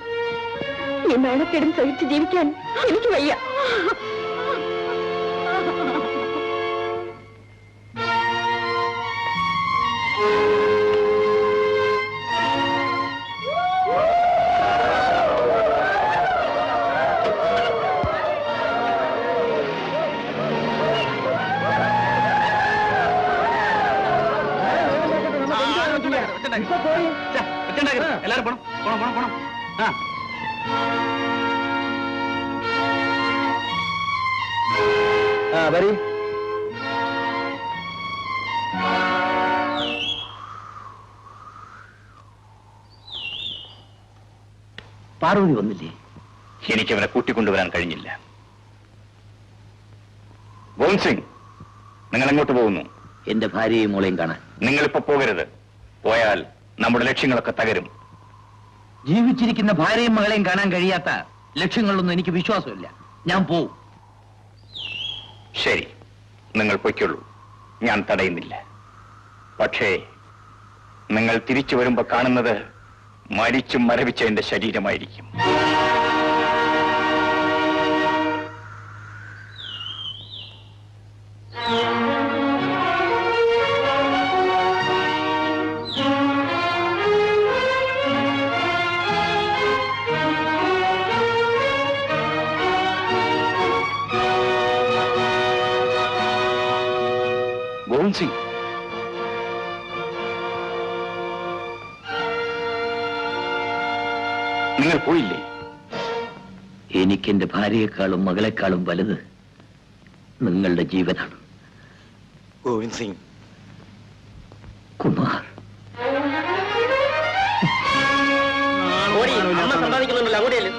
Speaker 7: ഈ നാണക്കേടും സഹിച്ച് ജീവിക്കാൻ എനിക്ക് വയ്യ.
Speaker 6: എല്ലാരും പോണം പോണം പോണം പോണം.
Speaker 2: വരി.
Speaker 6: പാർവതി വന്നില്ലേ?
Speaker 5: എനിക്കവനെ കൂട്ടിക്കൊണ്ടുവരാൻ കഴിഞ്ഞില്ല. ഗോവിന്ദ് സിംഗ്, നിങ്ങൾ എങ്ങോട്ട് പോകുന്നു?
Speaker 6: എന്റെ ഭാര്യയും മോളെയും കാണാൻ.
Speaker 5: നിങ്ങളിപ്പോ പോകരുത്. പോയാൽ നമ്മുടെ ലക്ഷ്യങ്ങളൊക്കെ തകരും.
Speaker 6: ജീവിച്ചിരിക്കുന്ന ഭാര്യയും മകളെയും കാണാൻ കഴിയാത്ത ലക്ഷ്യങ്ങളിലൊന്നും എനിക്ക് വിശ്വാസമില്ല. ഞാൻ പോവും.
Speaker 5: ശരി, നിങ്ങൾ പൊയ്ക്കൊള്ളൂ. ഞാൻ തടയുന്നില്ല. പക്ഷേ നിങ്ങൾ തിരിച്ചു വരുമ്പോ കാണുന്നത് മരിച്ചും മരവിച്ച എന്റെ ശരീരമായിരിക്കും. ഗോവിന്ദ് സിംഗ്, നിങ്ങൾ പോയില്ലേ?
Speaker 6: എനിക്കെന്റെ ഭാര്യയെക്കാളും മകളെക്കാളും വലുത് നിങ്ങളുടെ ജീവനാണ്.
Speaker 4: ഗോവിന്ദ് സിംഗ്,
Speaker 6: കുമാർ
Speaker 2: അമ്മ സമ്പാദിക്കുന്നുണ്ടല്ലോ അങ്ങോട്ടേല്.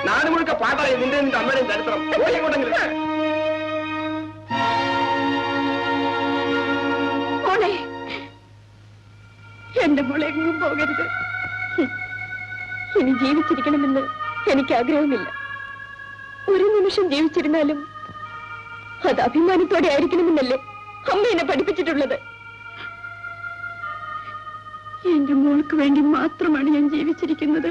Speaker 2: നാട് മുഴുക്ക പാട്ടായി നിന്റെ അമ്മയുടെയും ചരിത്രം.
Speaker 7: മോളെ, എന്റെ മോളെ എങ്ങും പോകരുത്. ഇനി ജീവിച്ചിരിക്കണമെന്ന് എനിക്ക് ആഗ്രഹമില്ല. ഒരു നിമിഷം ജീവിച്ചിരുന്നാലും അത് അഭിമാനത്തോടെ ആയിരിക്കണമെന്നല്ലേ അമ്മ എന്നെ പഠിപ്പിച്ചിട്ടുള്ളത്. എന്റെ മോൾക്ക് വേണ്ടി മാത്രമാണ് ഞാൻ ജീവിച്ചിരിക്കുന്നത്.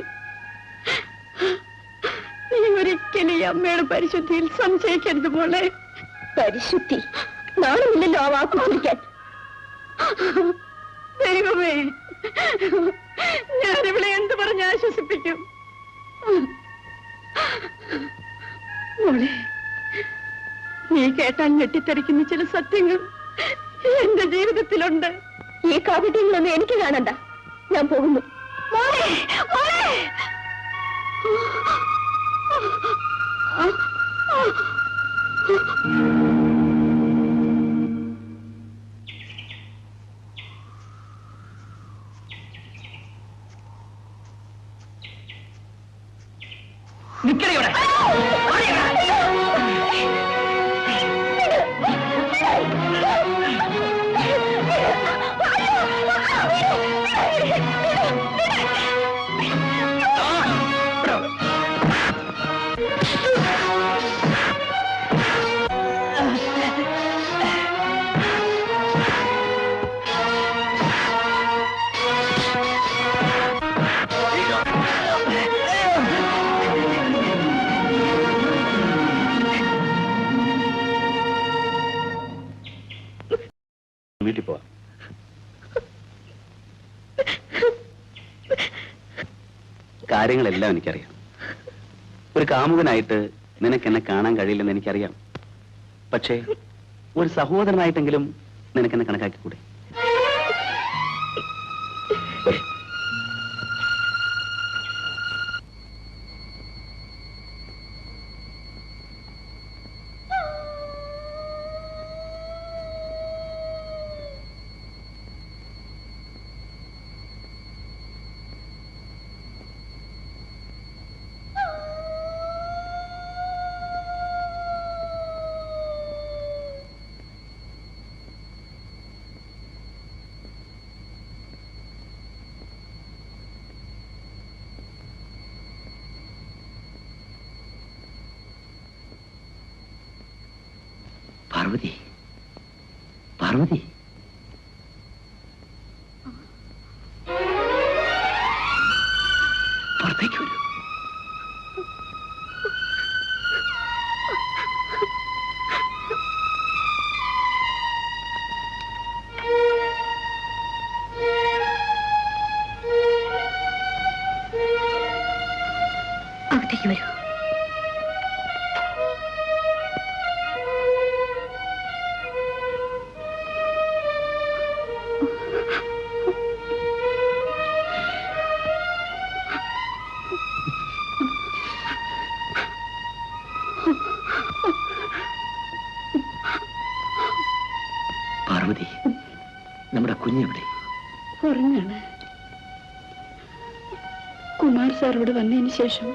Speaker 7: നീ ഒരിക്കലും ഈ അമ്മയുടെ പരിശുദ്ധിയിൽ സംശയിക്കരുത് മോളെ. പരിശുദ്ധി നാളുമില്ലല്ലോ ആ വാക്കുച്ചിരിക്കാൻ. ദൈവമേ, ഞാനിവിടെ എന്ത് പറഞ്ഞ് ആശ്വസിപ്പിക്കും? മോളെ, നീ കേട്ടാൽ ഞെട്ടിത്തെറിക്കുന്ന ചില സത്യങ്ങൾ എന്റെ ജീവിതത്തിലുണ്ട്. ഈ കാപട്യങ്ങളൊന്നും എനിക്ക് കാണണ്ട. ഞാൻ പോകുന്നു. മോളെ, മോളെ.
Speaker 6: നിക്കടയുടെ
Speaker 1: വീട്ടിൽ പോവാം.
Speaker 10: കാര്യങ്ങളെല്ലാം എനിക്കറിയാം. ഒരു കാമുകനായിട്ട് നിനക്ക് എന്നെ കാണാൻ കഴിയില്ലെന്ന് എനിക്കറിയാം. പക്ഷേ ഒരു സഹോദരനായിട്ടെങ്കിലും നിനക്കെന്നെ കണക്കാക്കിക്കൂടെ?
Speaker 6: പാർവതി, പാർവതി, പുറത്തേക്ക് വരൂ.
Speaker 7: അകത്തേക്ക് വരൂ.
Speaker 6: പാർവതി, നമ്മുടെ കുഞ്ഞെവിടെ?
Speaker 7: ഉറങ്ങാണ്. കുമാർ സാറോട് വന്നതിന് ശേഷം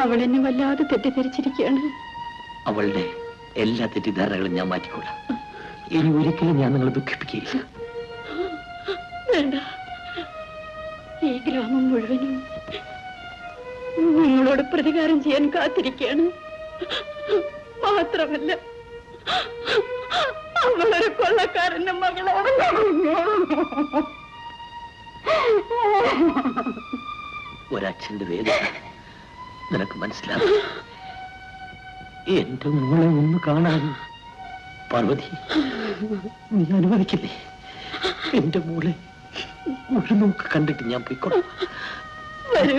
Speaker 7: അവൾ എന്നെ വല്ലാതെ തെറ്റിദ്ധരിച്ചിരിക്കുകയാണ്.
Speaker 6: അവളുടെ എല്ലാ തെറ്റിദ്ധാരണകളും ഞാൻ മാറ്റിക്കൊള്ളാം. ഇനി ഒരിക്കലും ഞാൻ നിങ്ങളെ ദുഃഖിപ്പിക്കുകയില്ല.
Speaker 7: വേണ്ട. ഈ ഗ്രാമം മുഴുവനും നിങ്ങളോട് പ്രതികാരം ചെയ്യാൻ കാത്തിരിക്കുകയാണ്. മാത്രമല്ല, അവളൊരു കൊള്ളക്കാരന്റെ മകളാണ്.
Speaker 6: ഒരച്ഛന്റെ വേദന നിനക്ക് മനസ്സിലാകും. എന്റെ മോളെ ഒന്ന് കാണാൻ പാർവതി നീ അനുവദിക്കില്ലേ? എന്റെ മോളെ ഒരു നോക്ക് കണ്ടിട്ട് ഞാൻ പോയിക്കോളാം.
Speaker 7: വരൂ.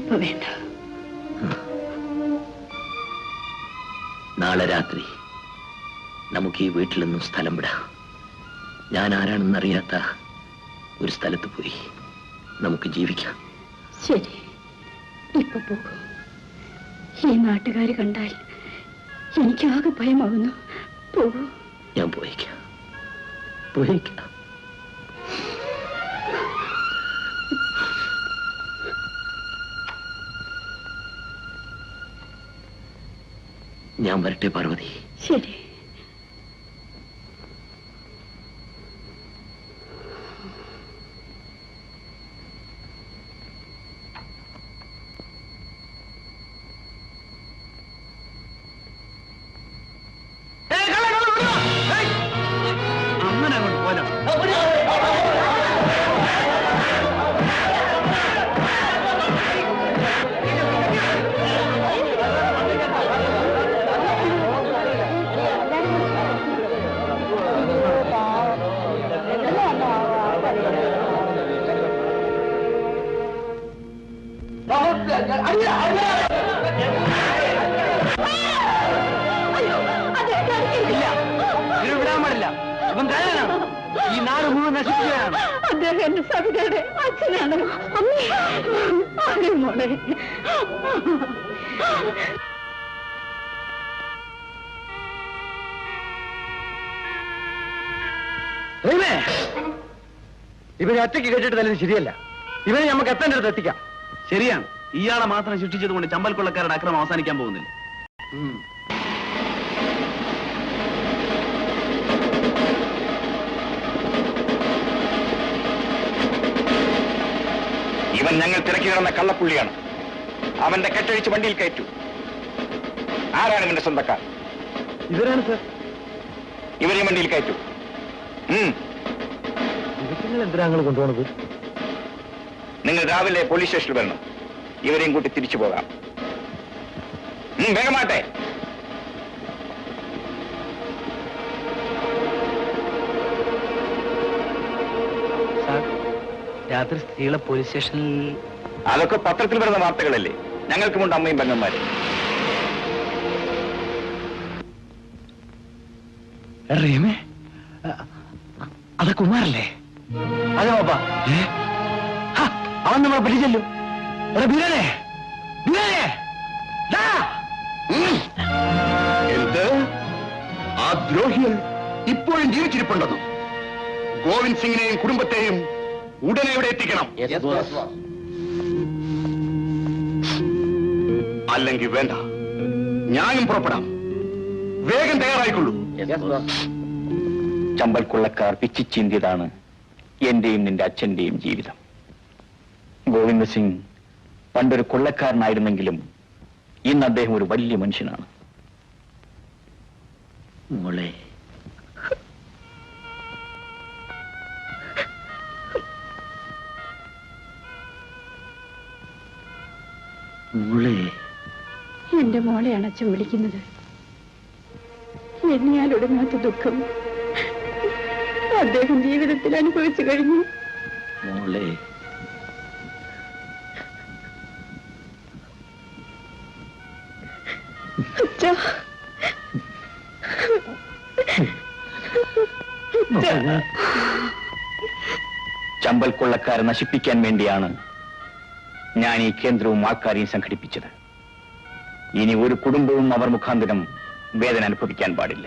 Speaker 9: ഇപ്പൊ വേണ്ട.
Speaker 6: നാളെ രാത്രി നമുക്ക് ഈ വീട്ടിൽ നിന്നും സ്ഥലം വിടാം. ഞാൻ ആരാണെന്നറിയാത്ത ഒരു സ്ഥലത്ത് പോയി നമുക്ക് ജീവിക്കാം.
Speaker 9: ശരി, ഇപ്പൊ പോകും. ഈ നാട്ടുകാര് കണ്ടാൽ എനിക്കാകെ ഭയമാകുന്നു. പോകൂ.
Speaker 6: ഞാൻ പോയിക്കാം. ഞാൻ വരട്ടെ പാർവതി.
Speaker 9: ശരി.
Speaker 10: അങ്ങനെ അങ്ങോട്ട് പോലോ. വിടാൻ പാടില്ല. ഇവൻ കള്ളനാണ്. ഈ നാട് മുഴുവൻ നശിക്കുകയാണ്.
Speaker 9: അദ്ദേഹം എന്റെ സവിതയുടെ അച്ഛനാണ്. അമ്മേ, ആരെ മോളെ?
Speaker 2: ഇവനെ ഒറ്റയ്ക്ക് കേട്ടിട്ട് തന്നെ ശരിയല്ല. ഇവനെ നമുക്ക് എത്തേണ്ടടുത്ത് എത്തിക്കാം.
Speaker 10: ശരിയാണ്. ഇയാളെ മാത്രം ശിക്ഷിച്ചത് കൊണ്ട് ചമ്പൽ കൊള്ളക്കാരുടെ അക്രമം അവസാനിക്കാൻ പോകുന്നില്ല.
Speaker 5: ഇവൻ ഞങ്ങൾ തിരക്കി കിടന്ന കള്ളപ്പുള്ളിയാണ്. അവന്റെ കെട്ടഴിച്ച് വണ്ടിയിൽ കയറ്റു. ആരാണ് ഇവന്റെ സ്വന്തക്കാർ?
Speaker 2: ഇവരാണ് സർ.
Speaker 5: ഇവരെ വണ്ടിയിൽ കയറ്റു.
Speaker 2: നിങ്ങൾ എന്തിനാ ഞങ്ങൾ കൊണ്ടുപോണത്?
Speaker 5: നിങ്ങൾ രാവിലെ പോലീസ് സ്റ്റേഷനിൽ വരണം. ഇവരെയും കൂട്ടി തിരിച്ചു പോകാം. വേഗമാട്ടെ.
Speaker 6: രാത്രി സ്ത്രീകളെ പോലീസ് സ്റ്റേഷനിൽ.
Speaker 5: അതൊക്കെ പത്രത്തിൽ വരുന്ന വാർത്തകളല്ലേ. ഞങ്ങൾക്കുമുണ്ട് അമ്മയും പെങ്ങന്മാരെ.
Speaker 2: അത് കുമാരല്ലേ? അതെ ബാബാ. അവൻ നമ്മളെ പിടിച്ചല്ലോ.
Speaker 11: എന്ത്? ആ ദ്രോഹികൾ ഇപ്പോഴും ജീവിച്ചിരിപ്പുണ്ടെന്നും ഗോവിന്ദ് സിംഗിനെയും കുടുംബത്തെയും ഉടനെ ഇവിടെ എത്തിക്കണം. അല്ലെങ്കിൽ വേണ്ട, ഞാനും പുറപ്പെടാം. വേഗം തയ്യാറായിക്കൊള്ളൂ.
Speaker 5: ചമ്പൽ കൊള്ളക്കാർ പിച്ചിച്ചീന്തിയതാണ് എന്റെയും നിന്റെ അച്ഛന്റെയും ജീവിതം. ഗോവിന്ദ് സിംഗ് പണ്ടൊരു കൊള്ളക്കാരനായിരുന്നെങ്കിലും ഇന്ന് അദ്ദേഹം ഒരു വലിയ മനുഷ്യനാണ്.
Speaker 6: മോളെ, മോളെ,
Speaker 9: എന്റെ മോളെയാണ് അച്ഛൻ വിളിക്കുന്നത്. എണ്ണിയാൽ ഒടുങ്ങാത്ത ദുഃഖം അദ്ദേഹം ജീവിതത്തിൽ അനുഭവിച്ചു കഴിഞ്ഞു.
Speaker 6: മോളെ,
Speaker 9: അച്ഛാ,
Speaker 5: ചമ്പൽ കൊള്ളക്കാരെ നശിപ്പിക്കാൻ വേണ്ടിയാണ് ഞാൻ ഈ കേന്ദ്രവും ആൾക്കാരെയും സംഘടിപ്പിച്ചത്. ഇനി ഒരു കുടുംബവും അവർ മുഖാന്തരം വേദന അനുഭവിക്കാൻ പാടില്ല.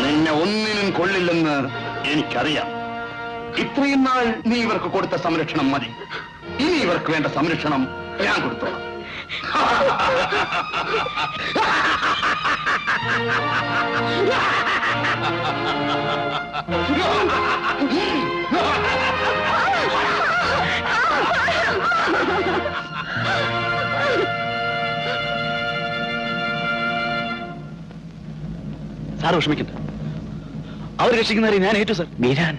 Speaker 11: നിന്നെ ഒന്നിനും കൊള്ളില്ലെന്ന് എനിക്കറിയാം. ഇത്രയും നാൾ നീ ഇവർക്ക് കൊടുത്ത സംരക്ഷണം മതി. ഇനി ഇവർക്ക് വേണ്ട സംരക്ഷണം ഞാൻ കൊടുത്തോളാം.
Speaker 10: സാർ വിഷമിക്കണ്ട. അവർ രക്ഷിക്കുന്നവരെ ഞാൻ ഏറ്റു സർ.
Speaker 6: ബീരാൻ,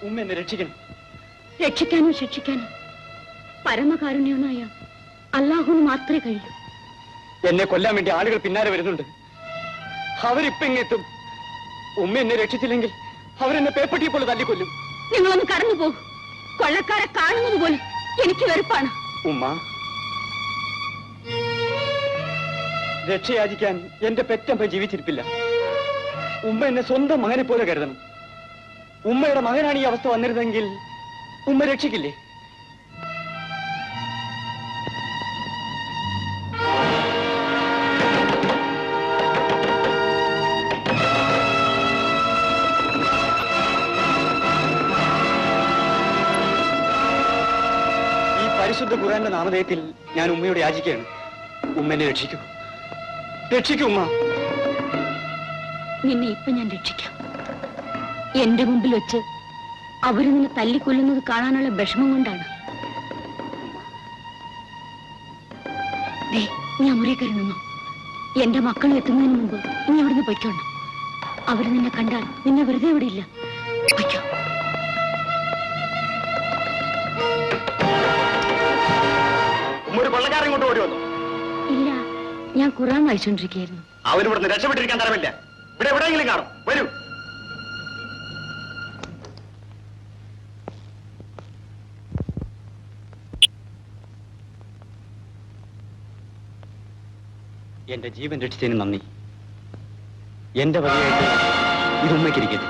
Speaker 10: ഉമ്മ എന്നെ രക്ഷിക്കണം.
Speaker 7: രക്ഷിക്കാനും ശിക്ഷിക്കാനും പരമകാരുണ്യവനായ അല്ലാഹുവിന് മാത്രമേ കഴിയൂ.
Speaker 10: എന്നെ കൊല്ലാൻ വേണ്ടി ആളുകൾ പിന്നാലെ വരുന്നുണ്ട്. അവരിപ്പൊ ഇങ്ങെത്തും. ഉമ്മ എന്നെ രക്ഷിച്ചില്ലെങ്കിൽ അവരെന്നെ പേപ്പട്ടിയെ പോലെ തല്ലിക്കൊല്ലും.
Speaker 7: നിങ്ങളൊന്ന് കടന്നു പോകും. കൊള്ളക്കാരെ കാണുന്നത് പോലും എനിക്ക് വെറുപ്പാണ്.
Speaker 10: ഉമ്മ, രക്ഷയാചിക്കാൻ എന്റെ പെറ്റമ്മ ജീവിച്ചിരിപ്പില്ല. ഉമ്മ എന്നെ സ്വന്തം മകനെ പോലെ കരുതണം. ഉമ്മയുടെ മകനാണ് ഈ അവസ്ഥ വന്നിരുന്നെങ്കിൽ ഉമ്മ രക്ഷിക്കില്ലേ? ഈ പരിശുദ്ധ ഖുർആന്റെ നാമധേയത്തിൽ ഞാൻ ഉമ്മയോട് യാചിക്കുകയാണ്. ഉമ്മ എന്നെ രക്ഷിക്കൂ, രക്ഷിക്കൂ ഉമ്മ.
Speaker 7: നിന്നെ ഇപ്പൊ ഞാൻ രക്ഷിക്കാം. എന്റെ മുമ്പിൽ വെച്ച് അവര് നിന്നെ തല്ലിക്കൊല്ലുന്നത് കാണാനുള്ള വിഷമം കൊണ്ടാണ്. നീ മുറി കയറി നിന്നോ. എന്റെ മക്കൾ എത്തുന്നതിന് മുമ്പ് നീ അവിടുന്ന് പൊയ്ക്കോണം. അവര് നിന്നെ കണ്ടാൽ നിന്നെ വെറുതെ ഇവിടെ ഇല്ല. പൊയ്ക്കോ.
Speaker 10: ഒരു കൊള്ളക്കാരൻ കൊണ്ട് ഓടി വന്നു.
Speaker 7: ഇല്ല, ഞാൻ ഖുർആൻ വായിച്ചോണ്ടിരിക്കുകയായിരുന്നു.
Speaker 10: അവരിവിടുന്ന് രക്ഷപ്പെട്ടിരിക്കാൻ തരമില്ല. ഇവിടെ എവിടെയെങ്കിലും കാണും. വരൂ. എന്റെ ജീവൻ രക്ഷിച്ചതിന് നന്ദി. എന്റെ വകയായിട്ട് ഇത് ഉമ്മയ്ക്കിരിക്കട്ടെ.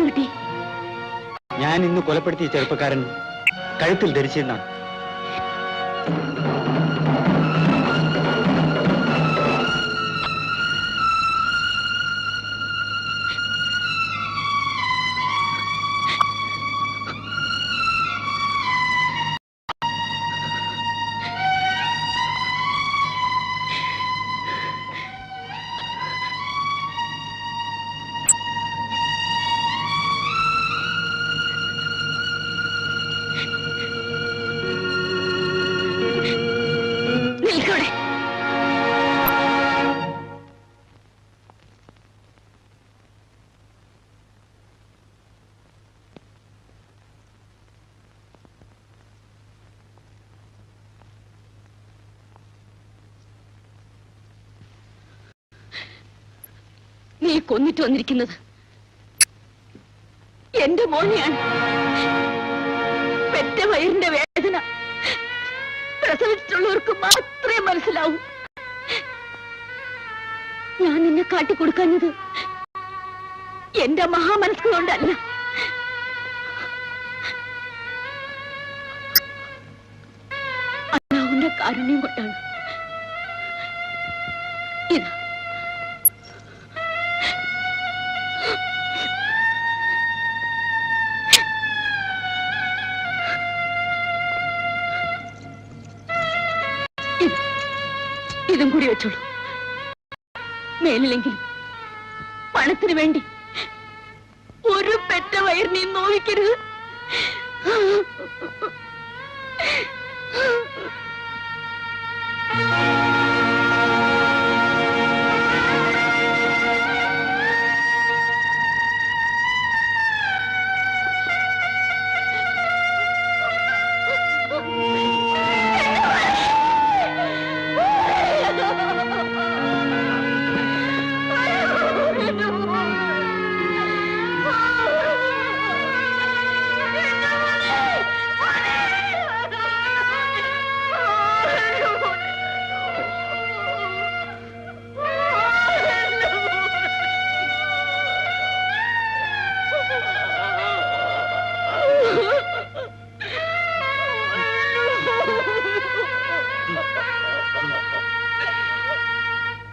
Speaker 7: കിട്ടി?
Speaker 10: ഞാൻ ഇന്ന് കൊലപ്പെടുത്തിയ ചെറുപ്പക്കാരൻ കഴുത്തിൽ ധരിച്ചിരുന്നാണ്.
Speaker 9: നീ കൊന്നിട്ട് വന്നിരിക്കുന്നത് എന്റെ മോനെയാണ്. പെറ്റ വയറിന്റെ വേദന പ്രസവിച്ചിട്ടുള്ളവർക്ക് മാത്രമേ മനസ്സിലാവൂ. ഞാൻ നിന്നെ കാട്ടിക്കൊടുക്കാഞ്ഞത് എന്റെ മഹാമനസ്ക് കൊണ്ടല്ല. അല്ലാഹുവിന്റെ കാരുണ്യം കൊണ്ടാണ്. ഇതാ ഇതും കൂടി വെച്ചോളൂ. മേലിലെങ്കിലും പണത്തിന് വേണ്ടി ഒരു പെറ്റ വയറിനെ നോവിക്കരുത്.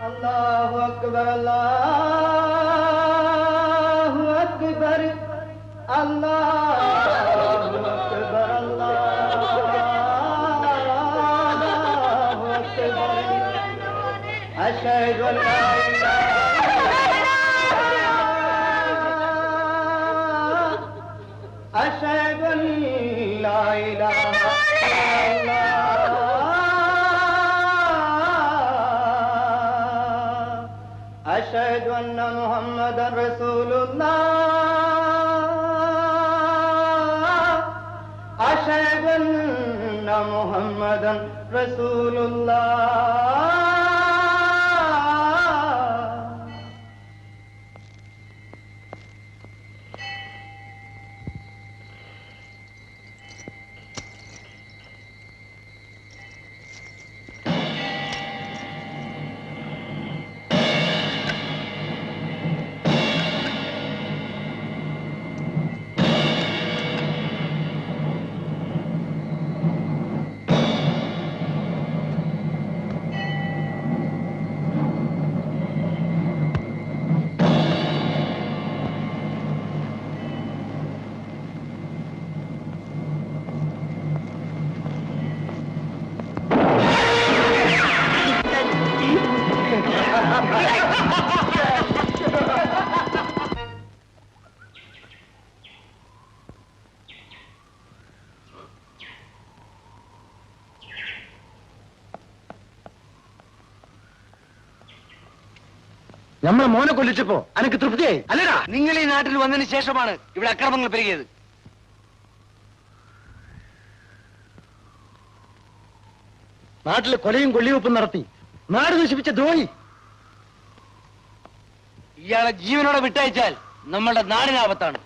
Speaker 2: अल्लाहु अकबर अल्लाहु अकबर अल्लाहु अकबर अल्लाहु अकबर अशहदु अन ला इलाहा अशहदु अन ला इलाहा अशहदु अन्न मुहम्मदन रसूलुल्लाह अशहदु अन्न मुहम्मदन रसूलुल्लाह।
Speaker 12: നമ്മളെ മോനെ കൊല്ലിച്ചപ്പോ അനക്ക് തൃപ്തിയായി അല്ലടാ? നിങ്ങൾ ഈ നാട്ടിൽ വന്നതിന് ശേഷമാണ് ഇവിടെ അക്രമങ്ങൾ പെരുകിയത്. നാട്ടിൽ കൊലയും കൊള്ളിവെപ്പും നടത്തി നാട് നശിപ്പിച്ച ദ്രോഹി. ഇയാളെ ജീവനോടെ വിട്ടയച്ചാൽ നമ്മളുടെ നാടിനാപത്താണ്.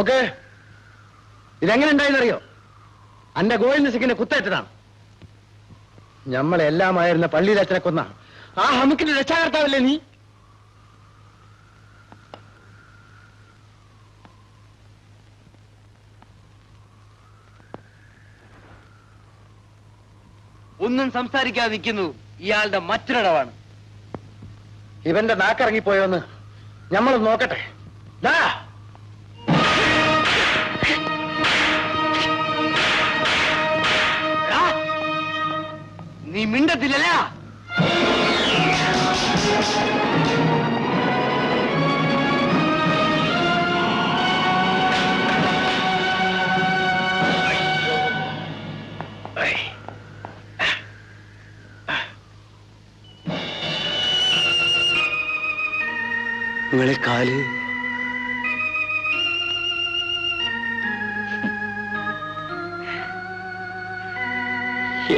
Speaker 12: ഓക്കെ, ഇതെങ്ങനെ ഉണ്ടായെന്നറിയോ? അന്റെ ഗോവിന്ദ സിംഗിനെ കുത്തേറ്റതാണ്. നമ്മളെല്ലാമായിരുന്ന പള്ളിയിൽ അച്ഛനെ കൊന്ന ആ ഹമുക്കിന്റെ രക്ഷാകർത്താവല്ലേ നീ?
Speaker 10: ഒന്നും സംസാരിക്കാതെ നിൽക്കുന്നു ഇയാളുടെ മറ്റൊരിടവാണ്.
Speaker 12: ഇവന്റെ നാക്കിറങ്ങിപ്പോയോന്ന് നമ്മൾ നോക്കട്ടെ. ദാ
Speaker 10: നീ മിണ്ടത്തില്ല.
Speaker 12: നിങ്ങളെ കാല്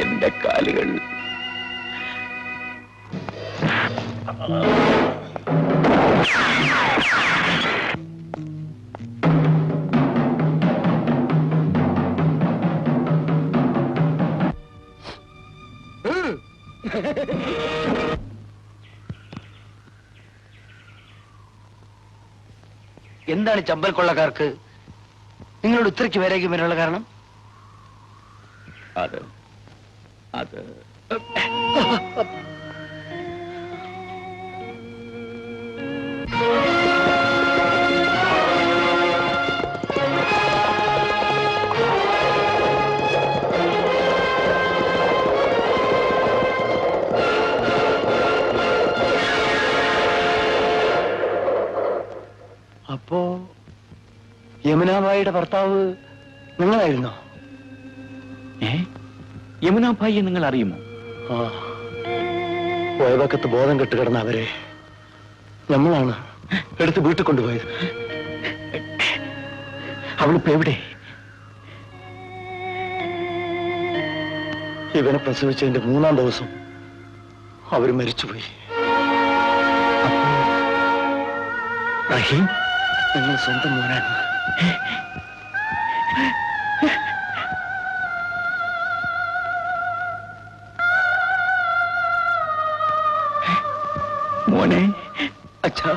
Speaker 5: എന്റെ കാലുകൾ
Speaker 12: എന്താണ് ചമ്പൽ കൊള്ളക്കാർക്ക് നിങ്ങളോട് ഇത്രയ്ക്ക് വരേക്കും വരാനുള്ള കാരണം?
Speaker 5: അത്
Speaker 12: അപ്പോ യമുനാബായിയുടെ ഭർത്താവ് നിങ്ങളായിരുന്നോ?
Speaker 5: യമുനാഭായിയെ നിങ്ങൾ അറിയുമോ?
Speaker 12: ആ, പോയവക്കത്ത് ബോധം കെട്ട് കിടന്ന അവരെ നമ്മളാണ് എടുത്ത് വീട്ടിൽ കൊണ്ടുപോയത്.
Speaker 5: അവളിപ്പോ എവിടെ?
Speaker 12: ഇവനെ പ്രസവിച്ചതിന്റെ 3-ാം ദിവസം അവര് മരിച്ചുപോയി.
Speaker 5: റഹീം
Speaker 12: നിങ്ങൾ സ്വന്തം മോനാണ്.
Speaker 5: മോനെ,
Speaker 12: അച്ഛാ,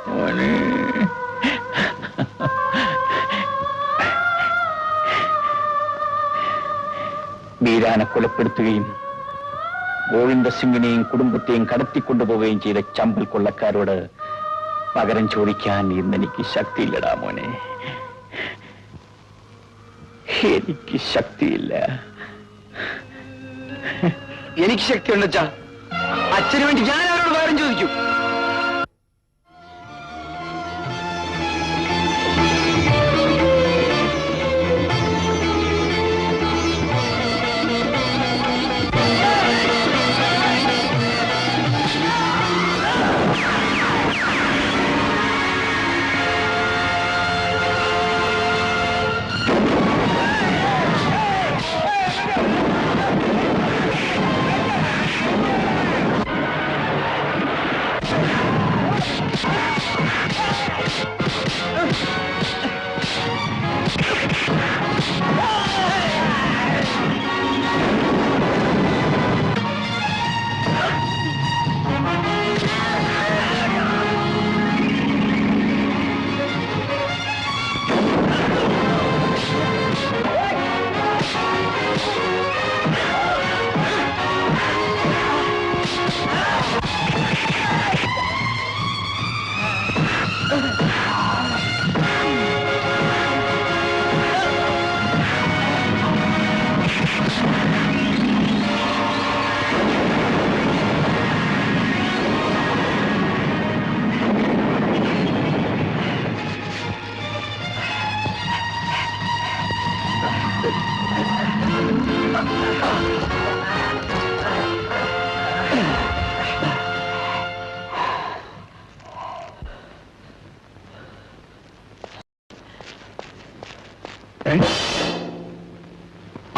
Speaker 5: മോനെ. ബീരാനെ കൊലപ്പെടുത്തുകയും ഗോവിന്ദസിംഗിനെയും കുടുംബത്തെയും കടത്തിക്കൊണ്ടുപോവുകയും ചെയ്ത ചമ്പൽ കൊള്ളക്കാരോട് പകരം ചോദിക്കാൻ ഇന്നെനിക്ക് ശക്തിയില്ലടാ മോനെ. എനിക്ക് ശക്തിയില്ല.
Speaker 12: എനിക്ക് ശക്തിയുണ്ട് അച്ഛാ. അച്ഛന് വേണ്ടി ഞാൻ അവരോട് പകരം ചോദിക്കും.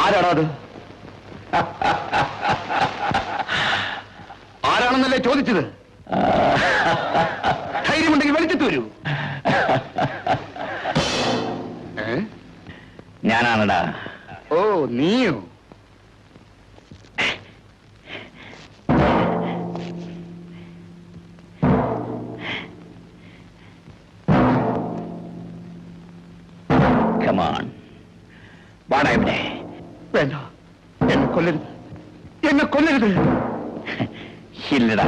Speaker 11: ആരാടാ അത്? ആരാണെന്നല്ലേ ചോദിച്ചത്? ധൈര്യമുണ്ടെങ്കിൽ വെളിച്ചത്ത് വരൂ.
Speaker 5: ഞാനാണടാ.
Speaker 11: ഓ, നീയോ?
Speaker 5: Come on. വാടാ ഇവിടെ.
Speaker 11: വേണ്ട, എന്നെ കൊല്ലരുത്, എന്നെ കൊല്ലരുത്.
Speaker 5: ഇല്ലടാ,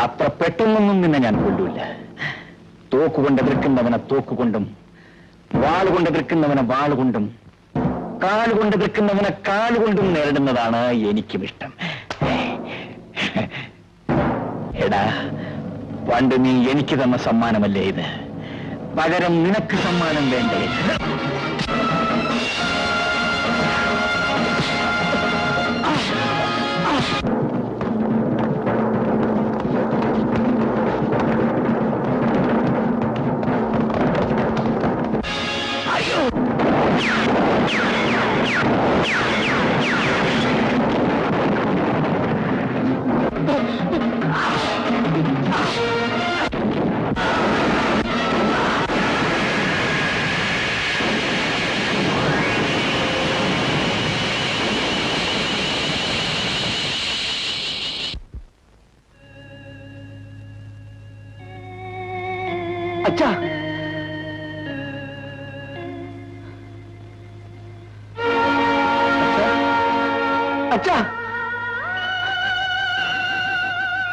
Speaker 5: അത്ര പെട്ടെന്നൊന്നും നിന്നെ ഞാൻ കൊല്ലൂല. തോക്കുകൊണ്ട് എതിർക്കുന്നവനെ തോക്കുകൊണ്ടും, വാളുകൊണ്ട് എതിർക്കുന്നവനെ വാളുകൊണ്ടും, കാലുകൊണ്ട് എതിർക്കുന്നവനെ കാലുകൊണ്ടും നേരിടുന്നതാണ് എനിക്കും ഇഷ്ടം. എടാ, പണ്ട് നീ എനിക്ക് തന്ന സമ്മാനമല്ലേ ഇത്? പകരം നിനക്ക് സമ്മാനം വേണ്ടേ?
Speaker 12: അച്ഛാ അച്ഛാ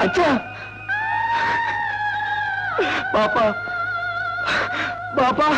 Speaker 12: അച്ഛാ ബാപ്പാ ബാപ്പാ